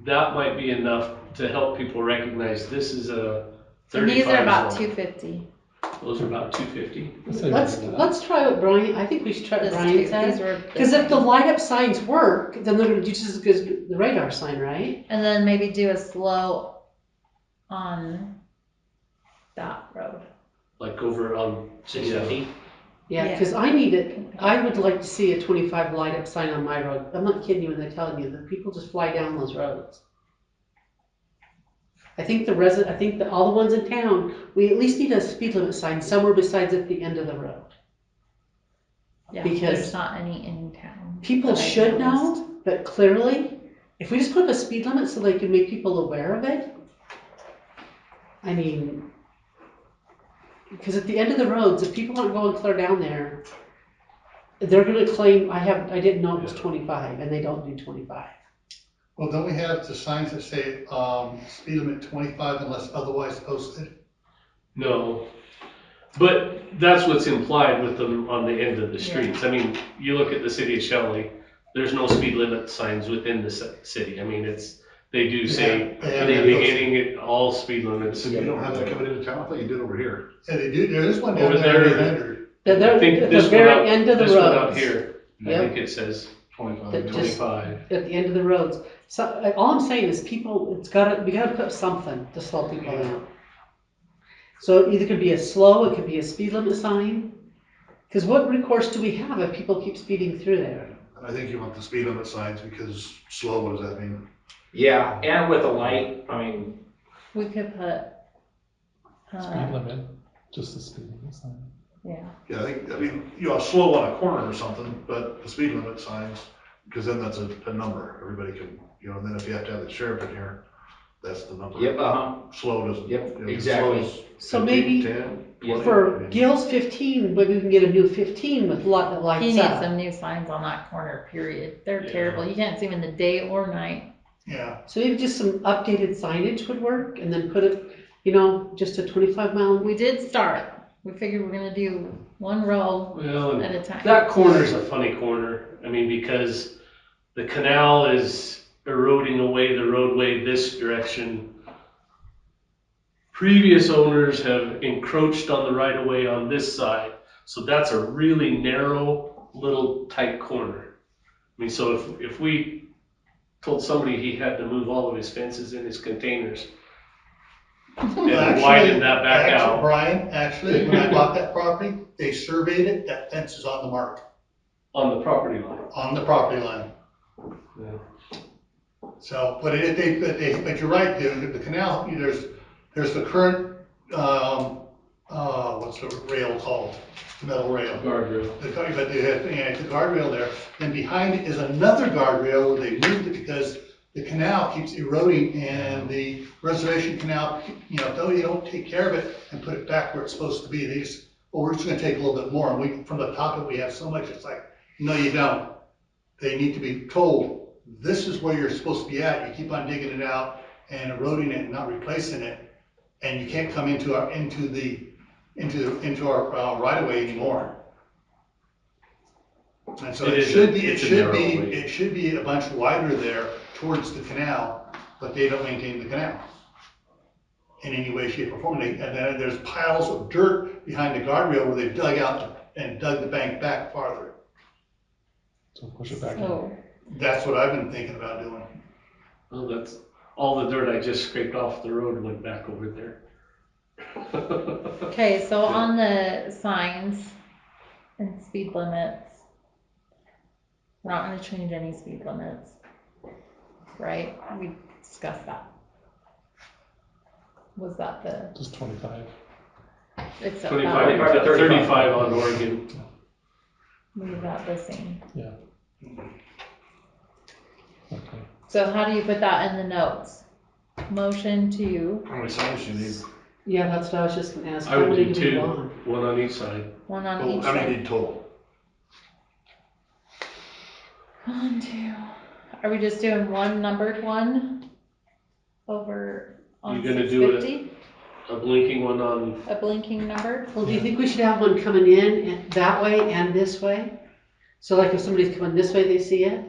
that might be enough to help people recognize this is a And these 35 are about zone. 250. Those are about 250. Let's try what Brian, I think we should try what This Brian two, said. these were Because if the same. light up signs work, then they're gonna do just as good as the radar sign, right? And then maybe do a slow on that road. Like over on 650. Yeah, Yeah. because I would like to see a 25 light up sign on my road. I'm not kidding you when they're telling you that people just fly down those roads. I think that all the ones in town, we at least need a speed limit sign somewhere besides at the end of the road. Yeah, Because there's not any in town. People that I should noticed. know, but clearly, if we just put up a speed limit so they can make people aware of it, I mean, because at the end of the roads, if people aren't going clear down there, they're gonna claim, I didn't know it was 25, and they don't do 25. Well, don't we have the signs that say, speed limit 25 unless otherwise posted? No, but that's what's implied with them on the end of the streets. I mean, you look at the city of Shelley, there's no speed limit signs within the city. I mean, they do say, Yeah, in yeah. the beginning, all speed limits. So you don't have that coming into town, I thought you did over here. Yeah, they do, there is one down Over there, there. 800. They're I think at the this one very out- end of the This one out roads, here, I Yep. think it says 25. That just- 25. at the end of the roads. So, all I'm saying is people, we gotta put something to slow people down. So it either could be a slow, it could be a speed limit sign. Because what recourse do we have if people keep speeding through there? I think you want the speed limit signs because slow, what does that mean? Yeah, and with a light, I mean, We could put, Speed limit, just the speed limit sign. yeah, Yeah, I mean, you know, slow on a corner or something, but the speed limit signs, because then that's a number, everybody can, you know, and then if you have to have the sheriff in here, that's the number. yep, Slow doesn't. Yep, you know, exactly. slow's So 15, maybe 10, 20, I For mean, Gil's 15, maybe we can get a new 15 with light that he lights needs up. some new signs on that corner, period. They're Yeah. terrible. You can't see them in the day or night. Yeah, So maybe just some updated signage would work, and then put it, just a 25 mile. We did start. We figured we're gonna do one row Well, at a time. that corner's a funny corner. I mean, because the canal is eroding away the roadway this direction. Previous owners have encroached on the right of way on this side, so that's a really narrow, little tight corner. I mean, so if we told somebody he had to move all of his fences and his containers, and widen that back Actually, out Brian, actually, when I bought that property, they surveyed it, that fence is on the mark, on the property line. on the property line. Yeah. So, but but you're right, the canal, there's the current, what's the rail called? The metal rail. Guardrail. But they have, the guardrail there, and behind it is another guardrail where they moved it because the canal keeps eroding and the reservation canal, though you don't take care of it and put it back where it's supposed to be, they just, well, we're just gonna take a little bit more, and we, from the top of it, we have so much, it's like, no, you don't. They need to be told, this is where you're supposed to be at, you keep on digging it out and eroding it and not replacing it, and you can't come into our right of way anymore. And so it should be a bunch wider there towards the canal, but they don't maintain the canal in any way, shape, or form. And then there's piles of dirt behind the guardrail where they've dug out and dug the bank back farther. So push it back in. So, That's what I've been thinking about doing. Well, that's all the dirt I just scraped off the road and went back over there. okay, so on the signs and speed limits, we're not gonna change any speed limits, right? We discussed that. Was that the, Just 25. except 25 that, to 35 on Oregon. leave that the same. Okay. So how do you put that in the notes? Motion to, How many signs do you need? Yeah, that's what I was just gonna ask. I would How many do do we 2, want? one on each side. one on Well, each how many side. need total? 1, 2. Are we just doing one numbered one over on You're gonna do it 650? A blinking one on, A blinking number? Well, do you think we should have one coming in and that way and this way? So like if somebody's coming this way, they see it?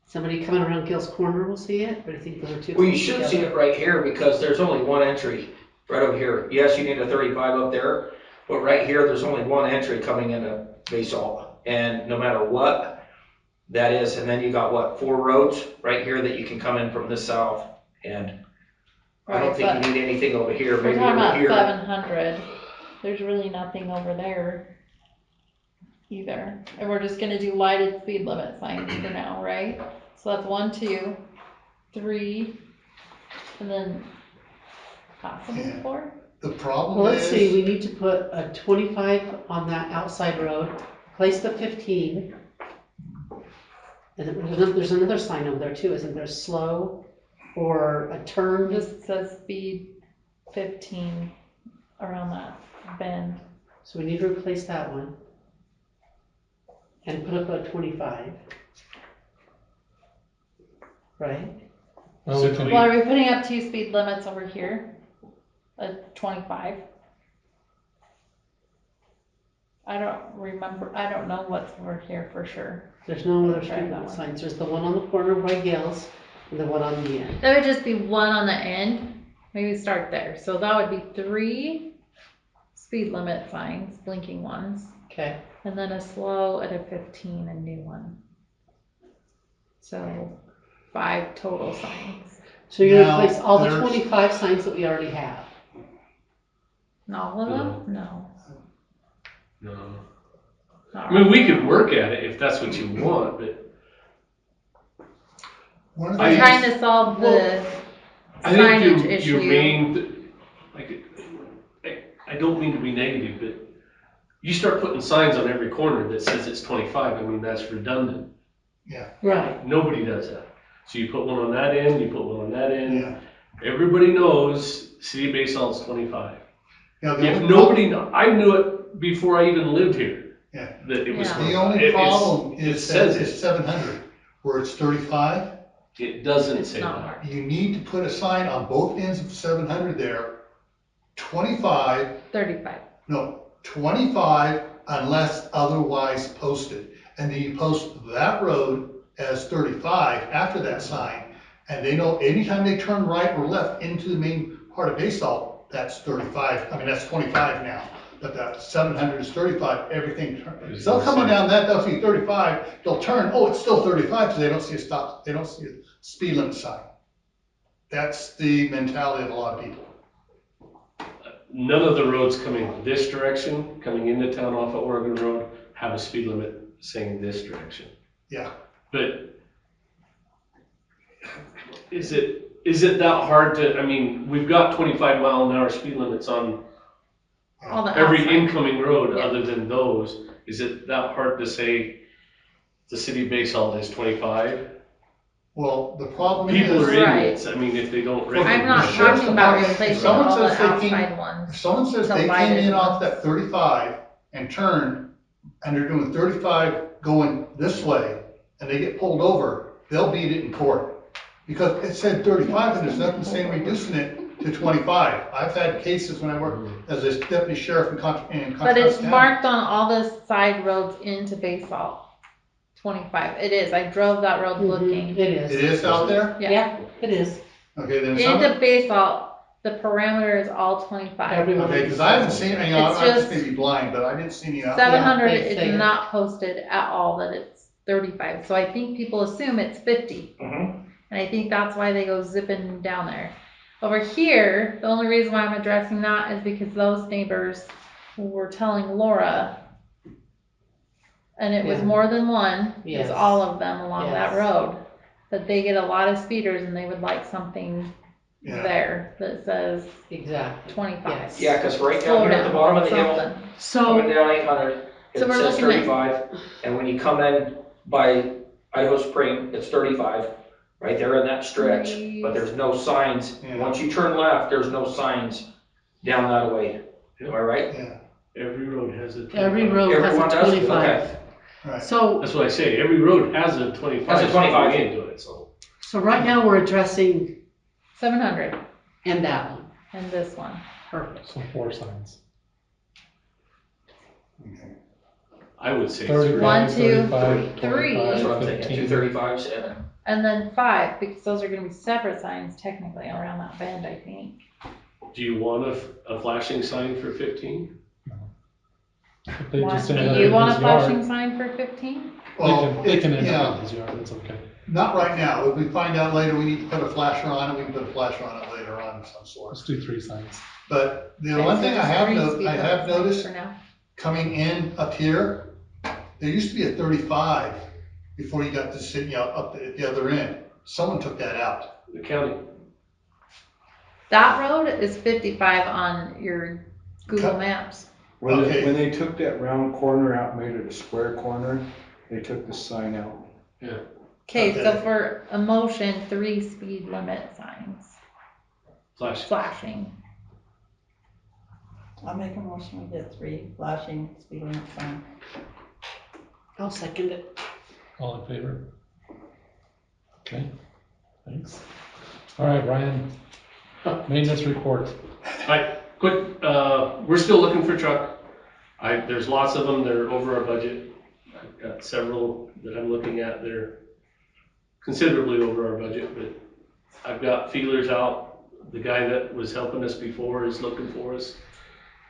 Somebody coming around Gill's Corner will see it? Or do you think those are two? Well, you close should see together? it right here because there's only one entry right over here. Yes, you need a 35 up there, but right here, there's only one entry coming into Basalt. And no matter what that is, and then you got what, 4 roads right here that you can come in from the south. And I don't Right, think but you need anything over here, we're maybe talking over about here. 700. There's really nothing over there either. And we're just gonna do lighted speed limit signs for now, right? So that's 1, 2, 3, and then possibly Yeah. 4? The problem Well, let's see, is, we need to put a 25 on that outside road, place the 15. And then there's another sign over there too, isn't there? Slow or a turn? Just says speed 15 around that bend. So we need to replace that one. And put up a 25. Right? Well, So we can- Well, are we putting up 2 speed limits over here? A 25? I don't remember, I don't know what's over here for sure. There's no other Try street that limit one. signs. There's the one on the corner by Gales and the one on the end. That would just be 1 on the end, maybe start there, so that would be 3 speed limit signs, blinking ones, Okay. and then a slow at a 15, a new one. So 5 total signs, So you're gonna Now, replace all the there's- 25 signs that we already have. not all of them? No. no. Not I mean, we really. could work at it if that's what you want, but one of the We're things, trying to solve the I signage think issue. your main, like, I don't mean to be negative, but you start putting signs on every corner that says it's 25, I mean, that's redundant. Right. Nobody does that. So you put one on that end, you put one on that end. yeah. Everybody knows City of Basalt's 25. Now, the If only nobody, I knew it before I even lived here. Yeah. That it was Yeah. 25. The only problem It is that says it's 700, where it's 35. it doesn't It's say not that. marked. You need to put a sign on both ends of 700 there, 25, 35. no, 25 unless otherwise posted. And then you post that road as 35 after that sign. And they know anytime they turn right or left into the main part of Basalt, that's 35, I mean, that's 25 now. But that 700 is 35, everything turns. They'll come on down that, they'll see 35, they'll turn, oh, it's still 35, because they don't see a stop, they don't see a speed limit sign. That's the mentality of a lot of people. none of the roads coming this direction, coming into town off of Oregon Road, have a speed limit saying this direction. Yeah. But is it that hard to, I mean, we've got 25-mile-an-hour speed limits on All the every outside. incoming road Yeah. other than those. Is it that hard to say the city of Basalt is 25? Well, the problem People are is, Right. idiots, I mean, if they don't Well, I'm not recognize. Sheriff's talking about Department, if replacing someone all the says they came- outside ones. if someone says they Divided came in off ones. that 35 and turned, and they're doing 35 going this way, and they get pulled over, they'll beat it in court. Because it said 35 and there's nothing saying reducing it to 25. I've had cases when I worked as a deputy sheriff in But it's Town. marked on all the side roads into Basalt, 25. It is, I drove that road looking. It is. It is out there? Yeah, it is. Okay, then some, Into Basalt, the parameter is all 25. Everyone. okay, because I haven't seen, you know, It's I just just may be blind, but I didn't see any out there. 700 they say is it. not posted at all that it's 35. So I think people assume it's 50. Mhm. And I think that's why they go zipping down there. Over here, the only reason why I'm addressing that is because those neighbors were telling Laura, and it was Yeah. more than one, it Yes. was all of them along that Yes. road, that they get a lot of speeders and they would like something Yeah. there that says Exactly. 25. Yes. Yeah, cause right Slow down here at the down, bottom of the hill, something. So, coming down 800, it So we're says looking at- 35, and when you come in by Idaho Spring, it's 35, right there in that stretch, but there's no signs. Yeah. Once you turn left, there's no signs down that way. Am I right? Yeah, Every road has a 25. every road has Everyone a does? 25. right. So, That's what I say, every road has a 25. Has a 25. going into it, so. so right now we're addressing 700 and that one. and this one. Perfect. So 4 signs. Okay. I would say 35, three. 1, 2, 35, 3, 3. That's what I'm thinking, 15. 235s, yeah. And then 5, because those are gonna be separate signs technically around that bend, I think. Do you want a flashing sign for 15? If they just Do end up you in want a his yard, flashing sign for 15? Well, they can end yeah, up in his yard, it's okay. not right now. If we find out later we need to put a flasher on it, we can put a flasher on it later on of some sort. Let's do 3 signs. But the Okay, one so thing just 3 I have speed noticed limit signs coming in up here, there used to be a 35 before you got to sitting out up at the other end. Someone took that out. The county, for now. That road is 55 on your Google Cut. Maps. When Okay. when they took that round corner out, and made it a square corner, they took the sign out. Okay, so Okay. for a motion, 3 speed limit signs, flashing. flashing. I'll make a motion, we get 3 flashing speed limit signs. I'll second it. All in favor? Okay, thanks. All right, Ryan, maintenance report. Quick, we're still looking for a truck. There's lots of them, they're over our budget. I've got several that I'm looking at, they're considerably over our budget, but I've got feelers out. The guy that was helping us before is looking for us.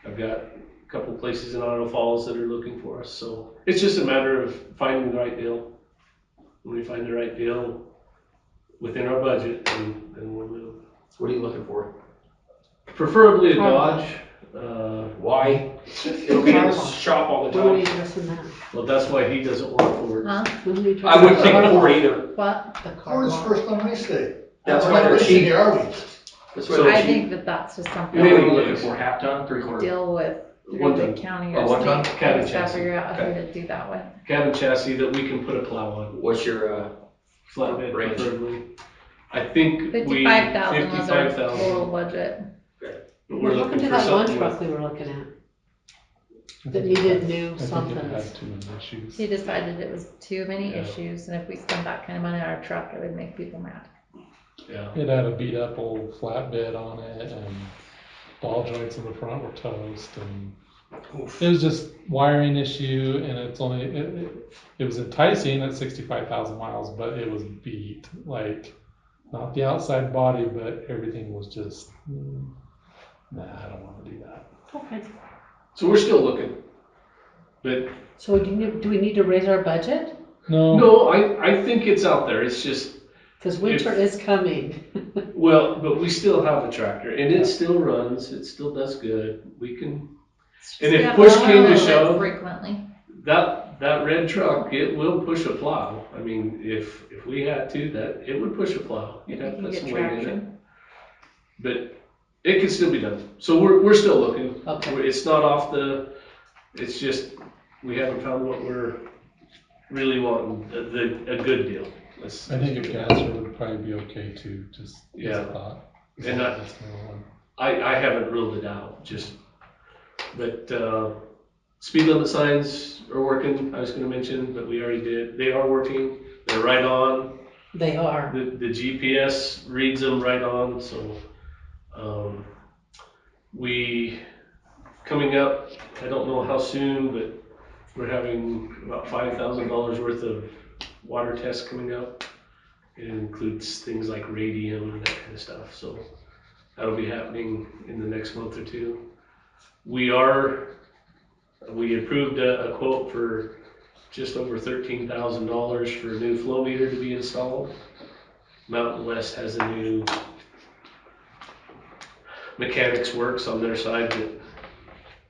I've got a couple places in Idaho Falls that are looking for us, so it's just a matter of finding the right deal. When we find the right deal within our budget, then we'll move. What are you looking for? Preferably a Dodge, Why? It'll be in the shop all the When are we time. addressing that? well, that's why he doesn't want Ford. Huh? When are we I wouldn't addressing take a Ford either. What? the car Ford's wash? first on Wednesday. That's We're why not they're racing cheap. here, are we? That's why So- they're I cheap. think that that's just something What are you Maybe. looking for, half ton, 3/4? deal with through One the ton. county Oh, or one ton? state. County Just gotta chassis. figure out who Okay. to do that with. Cabin chassis that we can put a plow on, What's your, flatbed Range. preferably. I think we, 55,000 was our total 55,000. budget. But What we're happened looking to for that one something truck with, we were looking at? I That think it needed had- new I think it somethings. had too many issues. He decided it was too many Yeah. issues, and if we spent that kind of money on our truck, it would make people mad. yeah. It had a beat up old flatbed on it and ball joints in the front were toast and it was just wiring issue and it's only, it was enticing at 65,000 miles, but it was beat, like not the outside body, but everything was just, nah, I don't wanna do that. Okay. So we're still looking. But So do we need to raise our budget? No, no, I think it's out there. It's just, Cause winter is coming. Well, but we still have a tractor, and it still runs, it still does good, we can, and We if have push to came oil to it shove, frequently. that red truck, it will push a plow. I mean, if we had to, it would push a plow. You'd have to You put get some weight in it. traction. But it can still be done. So we're still looking. Okay. It's not off it's just, we haven't found what we're really wanting, a good deal. I think a gasser would probably be okay too, just as Yeah. a thought. And That's number one. I haven't ruled it out, but speed limit signs are working, I was gonna mention, but we already did. They are working, they're right on. They are. The GPS reads them right on, so, coming up, I don't know how soon, but we're having about $5,000 worth of water tests coming up. It includes things like radium and that kind of stuff, so that'll be happening in the next month or two. We approved a quote for just over $13,000 for a new flow meter to be installed. Mountain West has a new mechanics works on their side that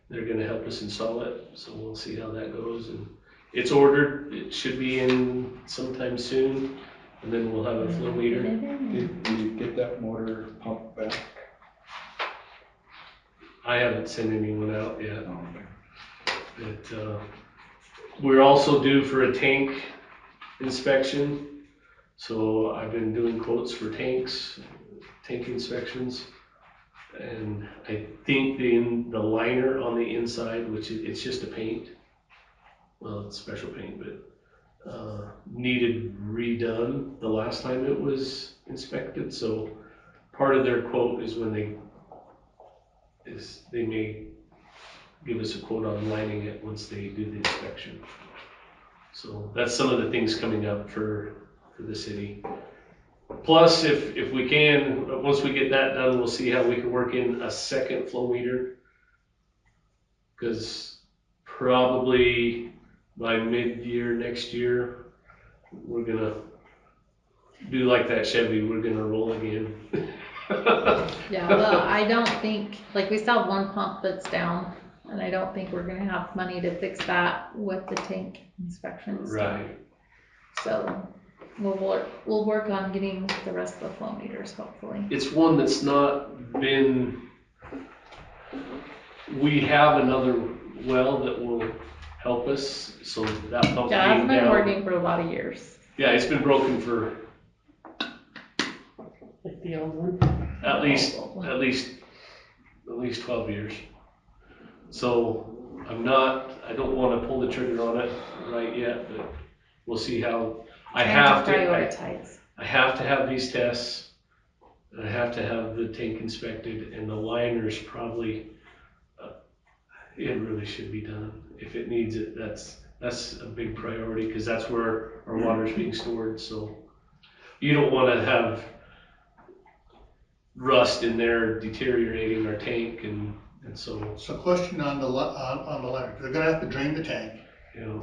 they're gonna help us install it, so we'll see how that goes. And it's ordered, it should be in sometime soon, and then we'll have a flow meter. Did you get that motor pump back? I haven't sent anyone out yet. But, we're also due for a tank inspection. So I've been doing quotes for tank inspections. And I think the liner on the inside, which it's just a paint, well, it's special paint, but needed redone the last time it was inspected. So part of their quote is when they may give us a quote on lining it once they do the inspection. So that's some of the things coming up for the city. Plus, if we can, once we get that done, we'll see how we can work in a second flow meter. Because probably by mid-year next year, we're gonna do like that Chevy, we're gonna roll again. Yeah, well, I don't think, like, we still have one pump that's down, and I don't think we're gonna have money to fix that with the tank inspections. Right. So we'll work on getting the rest of the flow meters, hopefully. It's one that's not been, we have another well that will help us, so that pump Yeah, it's being been down. working for a lot of years. Yeah, it's been broken for Like the old one. at least 12 years. So I don't wanna pull the trigger on it right yet, but we'll see how, I have to have these tests, and I have to have the tank inspected, and the liners probably, it really should be done. If it needs it, that's a big priority, cause that's where our water's being stored, so you don't wanna have rust in there deteriorating our tank, and so, So question on the liner, they're gonna have to drain the tank. you know.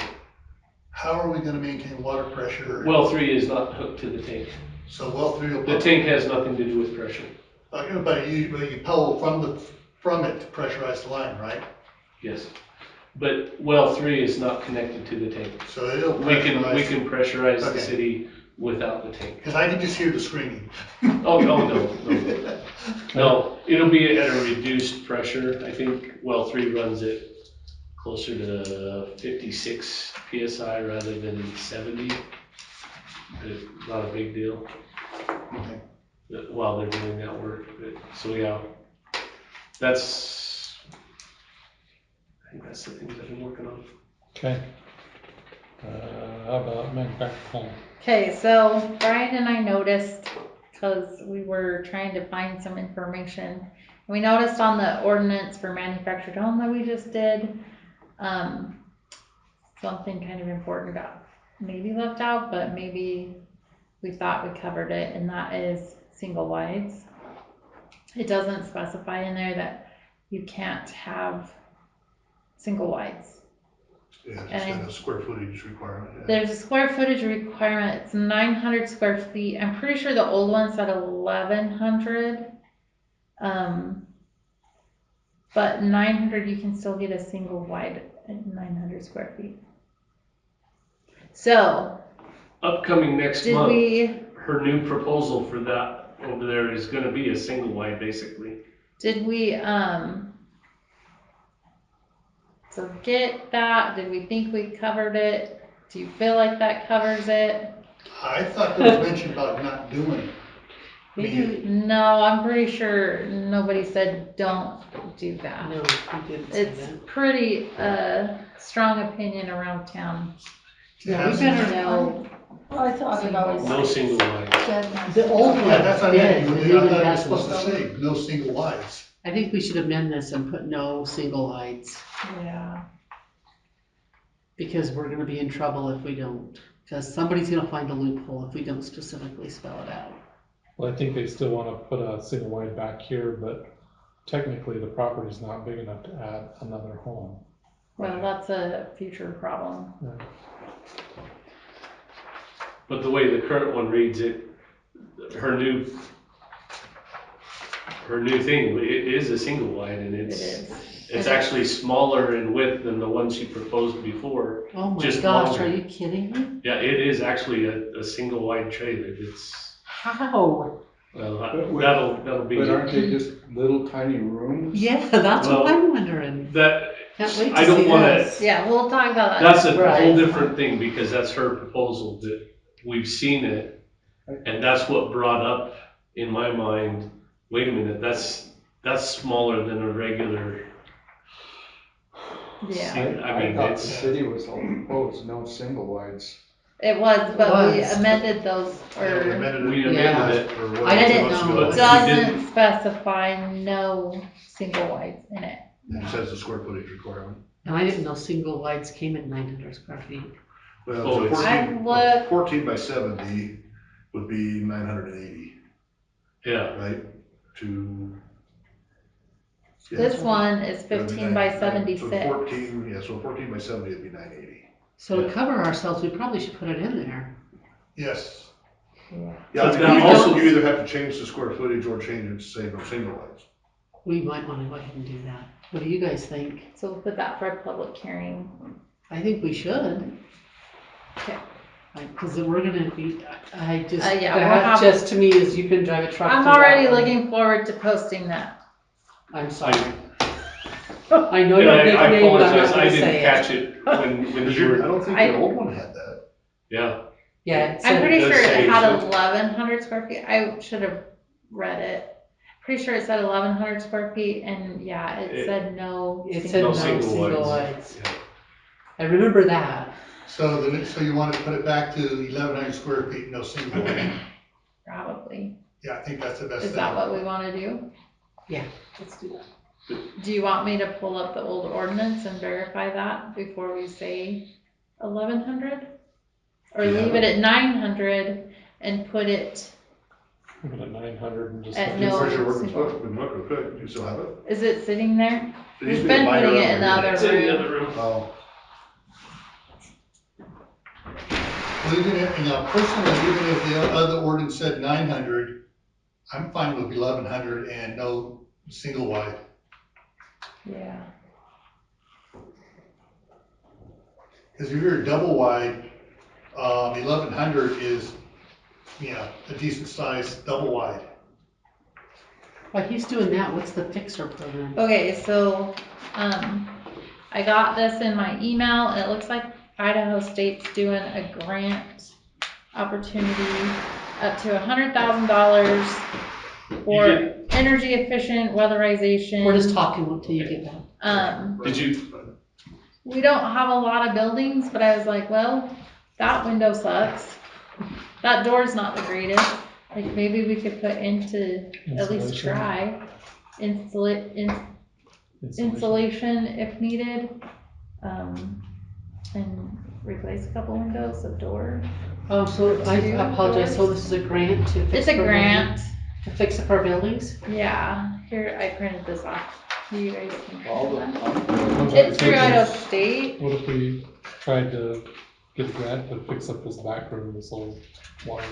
How are we gonna maintain water pressure? Well 3 is not hooked to the tank. So well 3 will The pump, tank has nothing to do with pressure. but you pull from it to pressurize the line, right? Yes. But well 3 is not connected to the tank. So it'll We can pressurize, pressurize the Okay. city without the tank. because I can just hear the screaming. Oh, no. No, it'll be at a reduced pressure. I think well 3 runs it closer to 56 PSI rather than 70. But not a big deal. Okay. While they're doing that work, but, so yeah. I think that's the things I've been working on. Okay. How about manufactured home? Okay, so Brian and I noticed, because we were trying to find some information, we noticed on the ordinance for manufactured home that we just did, something kind of important got maybe left out, but maybe we thought we covered it, and that is single wides. It doesn't specify in there that you can't have single wides. Yeah, it's And got a square footage requirement. Yeah. there's a square footage requirement, it's 900 square feet. I'm pretty sure the old one said 1,100. But 900, you can still get a single wide at 900 square feet. So, Upcoming next did month, we, her new proposal for that over there is gonna be a single wide, basically. so get that, did we think we covered it? Do you feel like that covers it? I thought there was mention about not doing it. We do, No, I'm pretty sure nobody said don't do that. no, we didn't say It's that. pretty, strong opinion around town. Yeah, we better know, I thought it always No single wide. said. the old one Yeah, that's what I did, meant, but I it thought really it was supposed to doesn't. say, no single wides. I think we should amend this and put no single wides, Yeah. because we're gonna be in trouble if we don't. Because somebody's gonna find a loophole if we don't specifically spell it out. Well, I think they still wanna put a single wide back here, but technically the property's not big enough to add another home. Well, that's a future problem. But the way the current one reads it, her new thing, it is a single wide and It it's is. actually smaller in width than the one she proposed before. Oh my Just gosh, longer. are you kidding me? Yeah, it is actually a single wide trailer. It's, How? well, But- that'll be, But aren't they just little tiny rooms? Yeah, that's what Well, I'm wondering. that, Can't wait I to don't see wanna- this. Yeah, we'll talk about that. that's a whole Right. different thing because that's her proposal that we've seen it. And that's what brought up in my mind, wait a minute, that's smaller than a regular. Yeah, I mean, thought the it's, city was all opposed, no single wides. it was, but we was. amended those, Yeah, we or amended we it. amended it. For what, I didn't 2 months know. ago. But- doesn't specify no single wides in it. It just has the square footage requirement. And I didn't know single wides came in 900 square feet. Well, Oh, so it's- 14 I looked- 14 by 70 would be 980, yeah, right? Yeah, This one is that'd be 15 by 980. 76. So 14, yeah, so 14 by 70 would be 980. So to Yeah. cover ourselves, we probably should put it in there. Yes. Yeah, So you then also, also- you either have to change the square footage or change it to say no single wides. We might wanna go ahead and do that. What do you guys think? So we'll put that for a public hearing. I think we should. Okay. Cause we're gonna be, I just, Yeah, we'll that have- just to me is you can drive a truck. I'm through that already one. looking forward to posting that. I'm sorry. I know and your I nickname, but I'm apologize, not I gonna didn't say catch it. it when Did you I were, don't think I- the old one had that. yeah. Yeah, it I'm said, pretty does sure say it had so. 1,100 square feet. I should have read it. Pretty sure it said 1,100 square feet, and yeah, it It- said no. it said No no single single wides. wides. Yeah. I remember that. So so you want to put it back to 1,100 square feet, no single wide? Probably. Yeah, I think that's the best Is thing. that what we want to do? Let's do that. Do you want me to pull up the old ordinance and verify that before we say 1,100? Or Yeah. leave it at 900 and put it, Put it at 900 and just. At no- Where's your working single. book? We look real quick. Do you still have it? is it sitting there? There We've used to be a been binder putting it over in the here. other It's in the room. other room. Oh, Well, even if, personally, even if the other ordinance said 900, I'm fine with 1,100 and no single wide. Yeah. Because if you're a double wide, 1,100 is, a decent sized double wide. While he's doing that, what's the fixer program? Okay, so, I got this in my email, and it looks like Idaho State's doing a grant opportunity up to $100,000 for energy efficient weatherization. We're just talking until you get that. Did you, We don't have a lot of buildings, but I was like, well, that window sucks. That door's not the greatest. Like, maybe we could put into, at least Insulation. try, insulation if needed. And replace a couple windows, a door. Oh, so I apologize, so this is a grant to fix. It's a our grant, buildings? To fix up our buildings? yeah. Here, I printed this off. You guys can. All the, It's through Idaho State. What if we tried to get a grant to fix up this back room, this old water?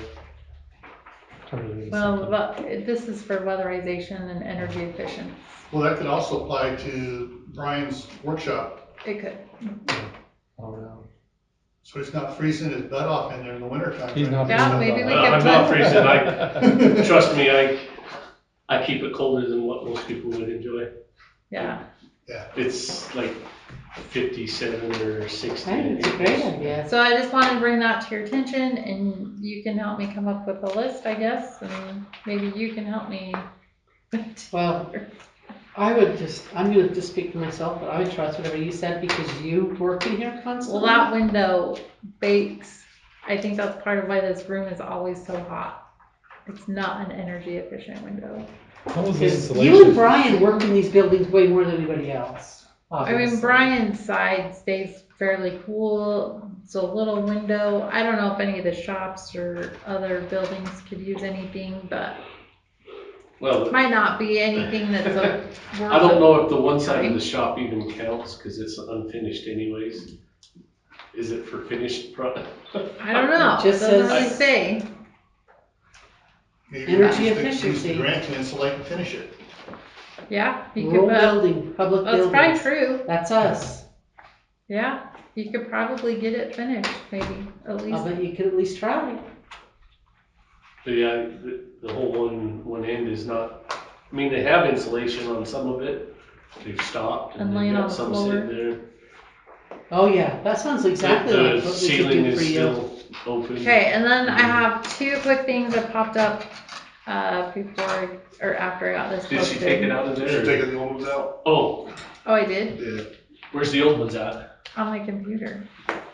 Turn it into Well, something. but this is for weatherization and energy efficient. Well, that could also apply to Brian's workshop, It could. Oh, yeah. so he's not freezing his butt off in there in the winter time. He's not. Yeah, doing maybe that. we I'm could not put- freezing, trust me, I keep it colder than what most people would enjoy. Yeah. It's like 57 or 60. Hey, it's a great idea. So I just wanted to bring that to your attention, and you can help me come up with a list, I guess, and maybe you can help me. Well, I'm gonna just speak for myself, but I would trust whatever you said because you work in here Well, constantly. that window bakes. I think that's part of why this room is always so hot. It's not an energy efficient window. What was the Because insulation? you and Brian work in these buildings way more than anybody else. I mean, obviously. Brian's side stays fairly cool. It's a little window. I don't know if any of the shops or other buildings could use anything, but Well, it might not be anything that's a I don't know if the one side of the shop even counts, cause it's unfinished anyways. Is it for finished product? I don't know. It Just doesn't says- really say. Maybe Energy use the efficiency. grant to insulate and finish it. Yeah, you Rural could put, building, public that's buildings. probably true. That's us. Yeah, you could probably get it finished, maybe, at I least. bet you could at least try. But yeah, the whole one end is not, I mean, they have insulation on some of it. They've stopped And and laying they've on got the some floor. sitting there. Oh, yeah, that sounds exactly The like what we could ceiling do is for you. still open. Okay, and then I have two quick things that popped up, or after I got this Did she posted. take it out of there? or- the old ones out? Oh, Oh, I did? Yeah. where's the old ones at? On my computer.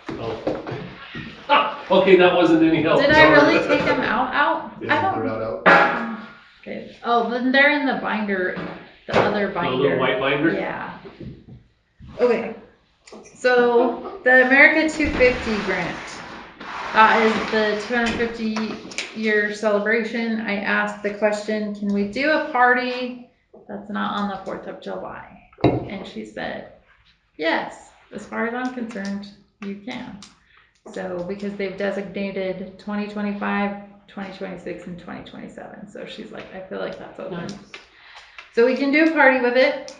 Oh. Okay, that wasn't any help. Did I really take them out? I Yeah, put it don't. out. Okay. Oh, then they're in the binder, the other The binder. little white binder? Yeah. Okay. So the America 250 grant, that is the 250-year celebration. I asked the question, can we do a party that's not on the 4th of July? And she said, yes, as far as I'm concerned, you can. So, because they've designated 2025, 2026, and 2027. So she's like, I feel like that's open. Nice. So we can do a party with it.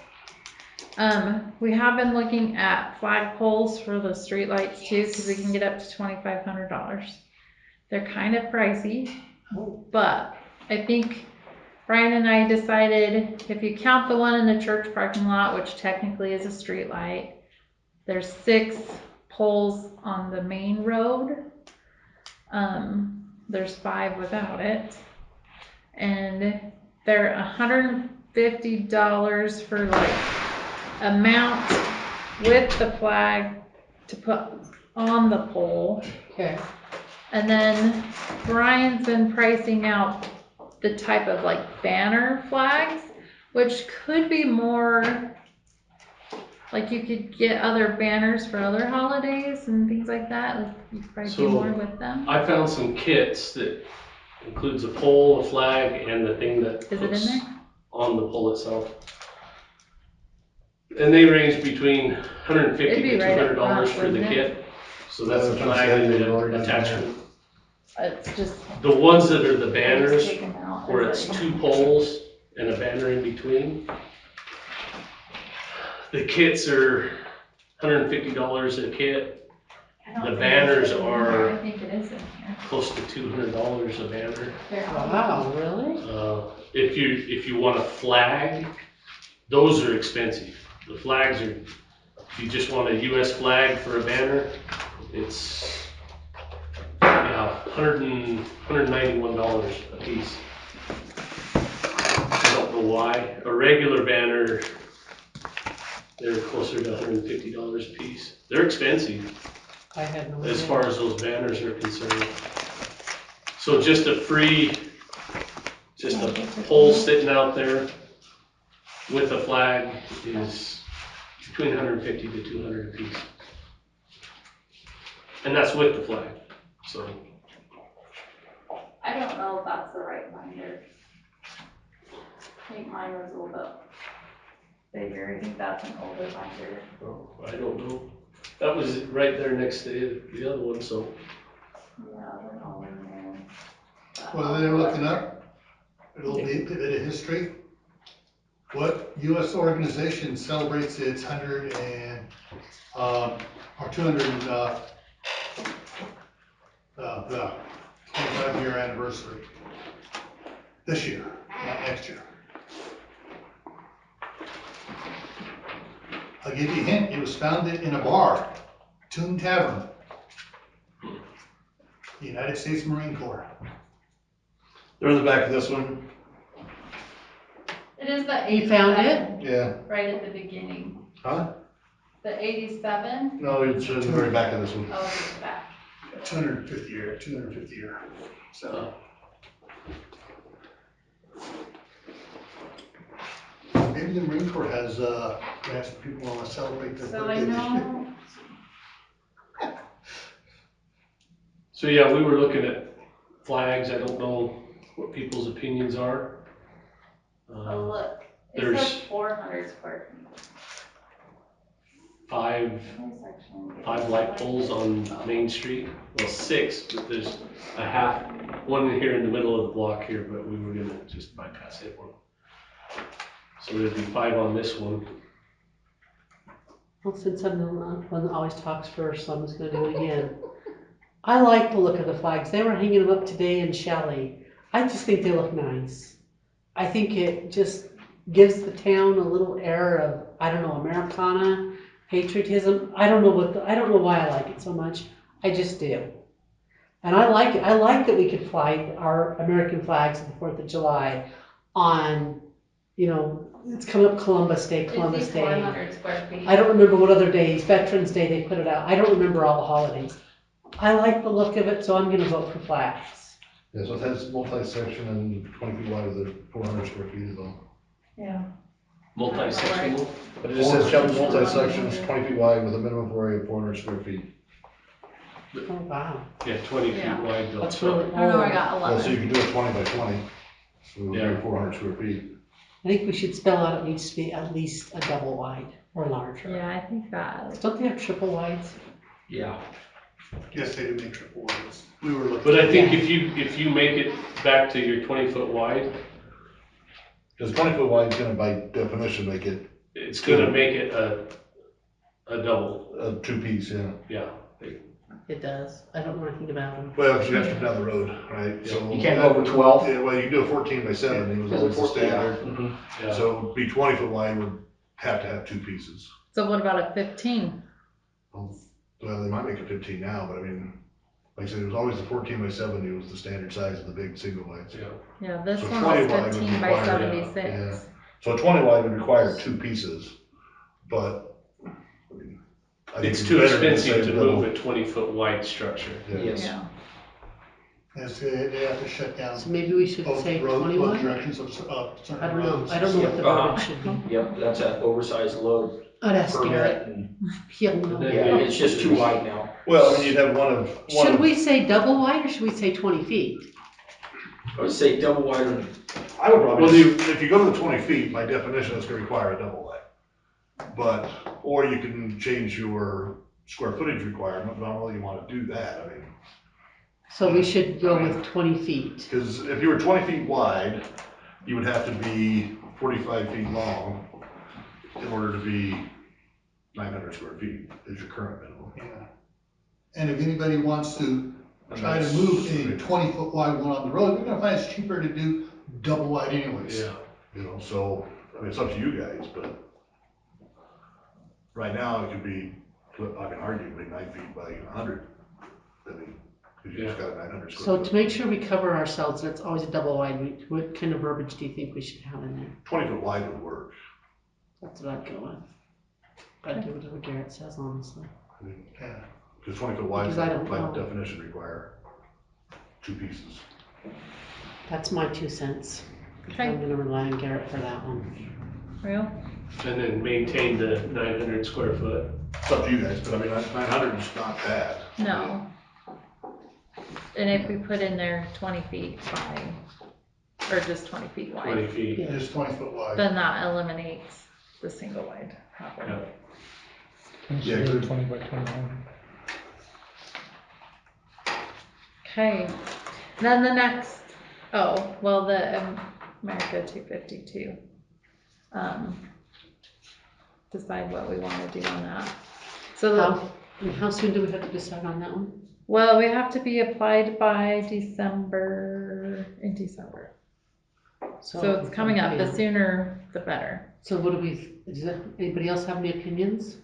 We have been looking at flag poles for the street lights too, because we can get up to $2,500. They're kind of pricey, but I think Brian and I decided if you count the one in the church parking lot, which technically is a street light, there's 6 poles on the main road. There's 5 without it, and they're $150 for like a mount with the flag to put on the pole. Okay. And then Brian's been pricing out the type of like banner flags, which could be more, like you could get other banners for other holidays and things like that. Like you could probably do So, more with them. I found some kits that includes a pole, a flag, and the thing that Is it in hooks there? on the pole itself. And they range between $150 It'd be to right up $200 front, for the wouldn't it? kit. So that's the That's what I'm flag saying, and they've already the done that. attachment. It's just. The ones that are the banners, Take 'em out. where it's 2 poles and a banner in between. The kits are $150 a kit, I don't the think banners it's in are- there. I think it is in here. close to $200 a banner. Wow, really? If you want a flag, those are expensive. The flags are, if you just want a US flag for a banner, it's $191 a piece. I don't know why. A regular banner, they're closer to $150 a piece. They're expensive I had no idea. as far as those banners are concerned. So just a pole sitting out there with a flag is between 150 to 200 a piece. And that's with the flag, so. I don't know if that's the right binder. I think mine was a little bit bigger, I think that's an older binder. Oh, I don't know. That was right there next to the other one, so. Yeah, they're all in there. While they're looking up, a little bit of history. What US organization celebrates its 100 and, or 200 25-year anniversary? This year, not next year. I'll give you a hint, it was founded in a bar, Toon Tavern. The United States Marine Corps. They're in the back of this one. It is the You found it? 87, Yeah. right at the beginning. Huh? The 87, No, it's in the very back of this one. oh, it's back. 250 year. So. Maybe the Marine Corps has, grants for people who want to celebrate their So I birthday this year. know, So yeah, we were looking at flags. I don't know what people's opinions are. oh look, it There's- says 400 square feet. Five light poles on Main Street. Well, 6, but there's a half, one here in the middle of the block here, but we were gonna just bypass it one. So there'd be 5 on this one. Well, since I'm the one that always talks first, so I'm just gonna do it again. I like the look of the flags. They were hanging them up today in Shelley. I just think they look nice. I think it just gives the town a little air of, I don't know, Americana, patriotism. I don't know why I like it so much. I just do. And I like it. I like that we could fly our American flags on the 4th of July on, it's coming up Columbus Day, Columbus Day. 400 square feet. I don't remember what other days, Veterans Day, they put it out. I don't remember all the holidays. I like the look of it, so I'm gonna vote for flags. Yeah, so it has multi-section and 20 feet wide with the 400 square feet as well. Yeah. Multi-sectional. But it just says multi-sections, 20 feet wide with a minimum area of 400 square feet. Oh, wow. Yeah, 20 feet Yeah. wide though. That's so- really I don't know, I old. got Well, so you 11. can do a 20 by 20, so it would Yeah. be 400 square feet. I think we should spell out it needs to be at least a double wide or larger. Yeah, I think that. Don't they have triple wides? Yeah. Yes, they do make triple wides. We were looking. But I think if you make it back to your 20-foot wide, Because 20 foot wide is gonna by definition make it it's gonna make it a double, a 2-piece, yeah. yeah. It does. I don't know anything about them. Well, because you have to come down the road, right? So You can't go over 12. Yeah, well, you can do a 14 by 70 was always the standard. Yeah. So be 20 foot wide would have to have 2 pieces. So what about a 15? Well, they might make a 15 now, but I mean, like I said, it was always the 14 by 70 was the standard size of the big single wides. Yeah. Yeah, this So one 20 was wide would 15 by require, 76. So a 20 wide would require 2 pieces, but I mean, I think It's it'd too be better to expensive say to double. move a 20-foot wide structure. Yeah. Yes. Yeah. Yes, they have to shut down So maybe we should both say both 21? directions of certain I don't know. roads. I don't know what the Uh-huh. verbiage should be. Yep, that's an oversized load I'd ask Garrett. permit, and, He'll know. yeah, it's just too wide now. Well, I mean, you'd have one Should of, we say double wide or should we say 20 feet? I would say double wide, and I would probably, Well, do you- if you go to the 20 feet, by definition, it's gonna require a double wide. But, or you can change your square footage requirement, but I don't know that you wanna do that, I mean. So we should go with 20 feet. Because if you were 20 feet wide, you would have to be 45 feet long in order to be 900 square feet is your current minimum. Yeah. And if anybody wants to And try to that's- move a 20-foot wide one on the road, they're gonna find it's cheaper to do double wide anyways. Yeah. You know, so, I mean, it's up to you guys, but right now it could be, I can argue, maybe 9 feet by 100. I mean, because you just got a 900 square So foot. to make sure we cover ourselves, and it's always a double wide, what kind of verbiage do you think we should have in there? 20 foot wide would work. That's what I'd go with. I'd do whatever Garrett says, honestly. I mean, Yeah. because 20 foot wide, Because I don't by know. definition, require 2 pieces. That's my 2 cents. Okay. I'm gonna rely on Garrett for that one. Real? And then maintain the 900 square foot. It's up to you guys, but I mean, 900 is not bad. No. And if we put in there 20 feet by, or just 20 feet 20 wide, feet. Yeah. Just 20-foot wide. then that eliminates the single wide half one. Yeah. Yeah, good. 20 by 29. Okay, then the next, oh, well, the America 252. Decide what we want to do on that. So, How soon do we have to decide on that one? well, we have to be applied by in December. So it's coming up, the sooner the better. So what do we, anybody else have any opinions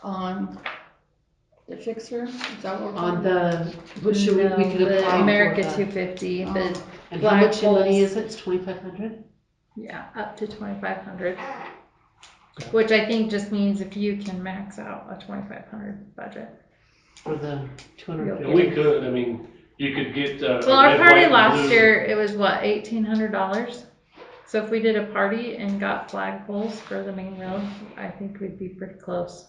On the fixer, is that what we're on talking what should we could No, the apply America for that? 250, the, And how much in money flagpoles. is it? It's 2,500? yeah, up to 2,500. Yeah. Which I think just means if you can max out a 2,500 budget. For the Yeah, 250? we could, I mean, you could get, Well, our red, party white, and last blue. year, it was what, $1,800? So if we did a party and got flagpoles for the main road, I think we'd be pretty close.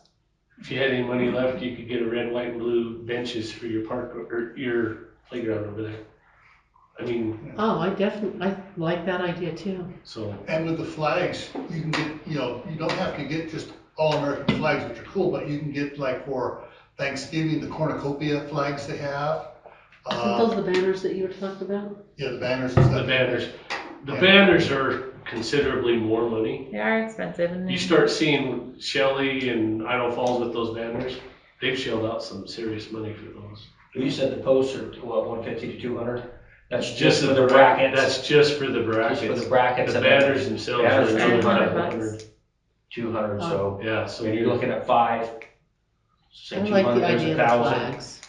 If you had any money left, you could get a red, white, and blue benches for your park, or your playground over there. I mean, Oh, I like that idea too. so, And with the flags, you can get, you don't have to get just all American flags, which are cool, but you can get like for Thanksgiving, the cornucopia flags they have. Aren't those the banners that you were talking about? Yeah, the banners and stuff. the banners are considerably more money. They are expensive and You then, start seeing Shelley and Idaho Falls with those banners, they've shelled out some serious money for those. You said the posts are, what, 150 to 200? That's Just for for the brackets. That's just for the Just brackets. for the brackets. The and banners themselves banners are are another 200 200, so, Yeah, so and you're looking at 5. Say I 200, like the there's idea of the 1,000. flags.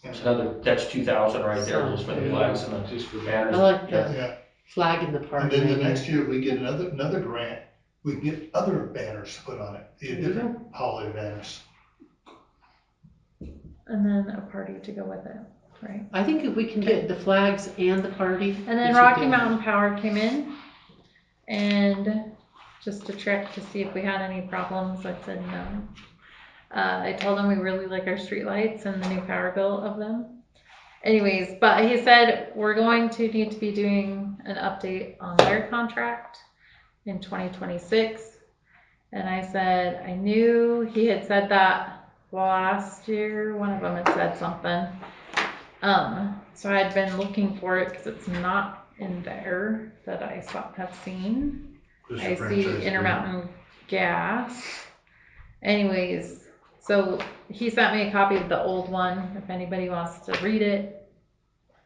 It's another, that's 2,000 right there, just for the flags and the just for banners. I like Yeah. the Yeah, flag in the and park. then the maybe. next year, we get another grant, we can get other banners to put on it, the There you different holiday banners. and then a party to go with it, right? I think if we can get the flags and the party. And then we should Rocky be- Mountain Power came in and just to check to see if we had any problems. I said no. I told him we really like our streetlights and the new power bill of them. Anyways, but he said we're going to need to be doing an update on their contract in 2026. And I said, I knew he had said that last year. One of them had said something. So I had been looking for it because it's not in there that I have seen. Just I your see franchise Intermountain Gas. Anyways, so he sent me a copy of the old one. If anybody wants to read it,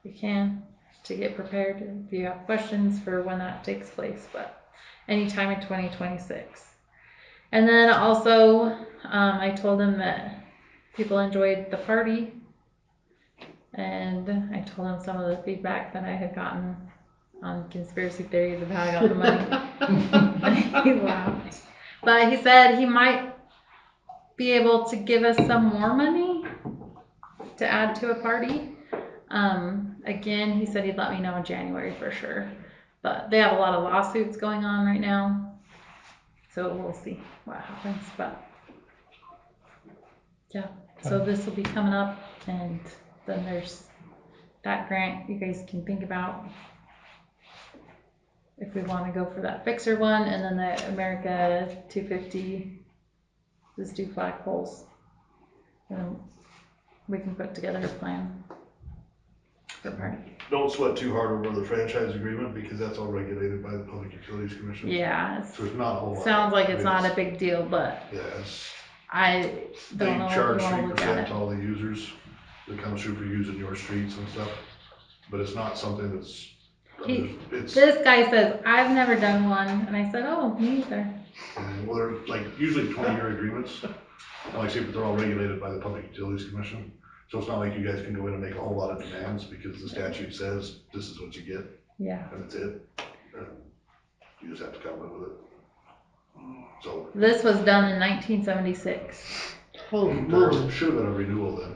you can, to get prepared if you have questions for when that takes place, but anytime in 2026. And then also, I told him that people enjoyed the party. And I told him some of the feedback that I had gotten on conspiracy theories of how I got the money. He laughed. But he said he might be able to give us some more money to add to a party. Again, he said he'd let me know in January for sure. But they have a lot of lawsuits going on right now. So we'll see what happens. But yeah, so this will be coming up, and then there's that grant you guys can think about if we want to go for that fixer one, and then the America 250 just do flagpoles. And we can put together a plan for party. Don't sweat too hard over the franchise agreement because that's all regulated by the Public Utilities Commission. Yeah, So it's not a whole lot. sounds like it's I mean, not a big deal, but Yeah, it's, I they don't know if charge you want to look 3% at to it. all the users that comes through for using your streets and stuff. But it's not something that's, I mean, it's, This guy says, I've never done one, and I said, oh, me either. well, they're like usually 20-year agreements. And like I say, but they're all regulated by the Public Utilities Commission. So it's not like you guys can go in and make a whole lot of demands because the statute says this is what you get Yeah. and that's it. And you just have to come up with it. So This was done in 1976. Holy there moly. should have been a renewal then.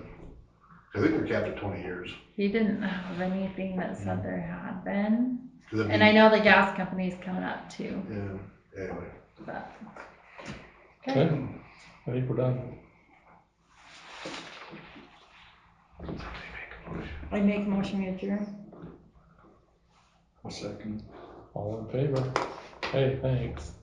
I think we're capped at 20 years. He didn't have anything that said there had been. 'Cause that'd And be- I know the gas company's coming up too, Yeah, anyway. but. Okay, I think we're done. I make a motion to adjourn. A second. All in favor? Hey, thanks.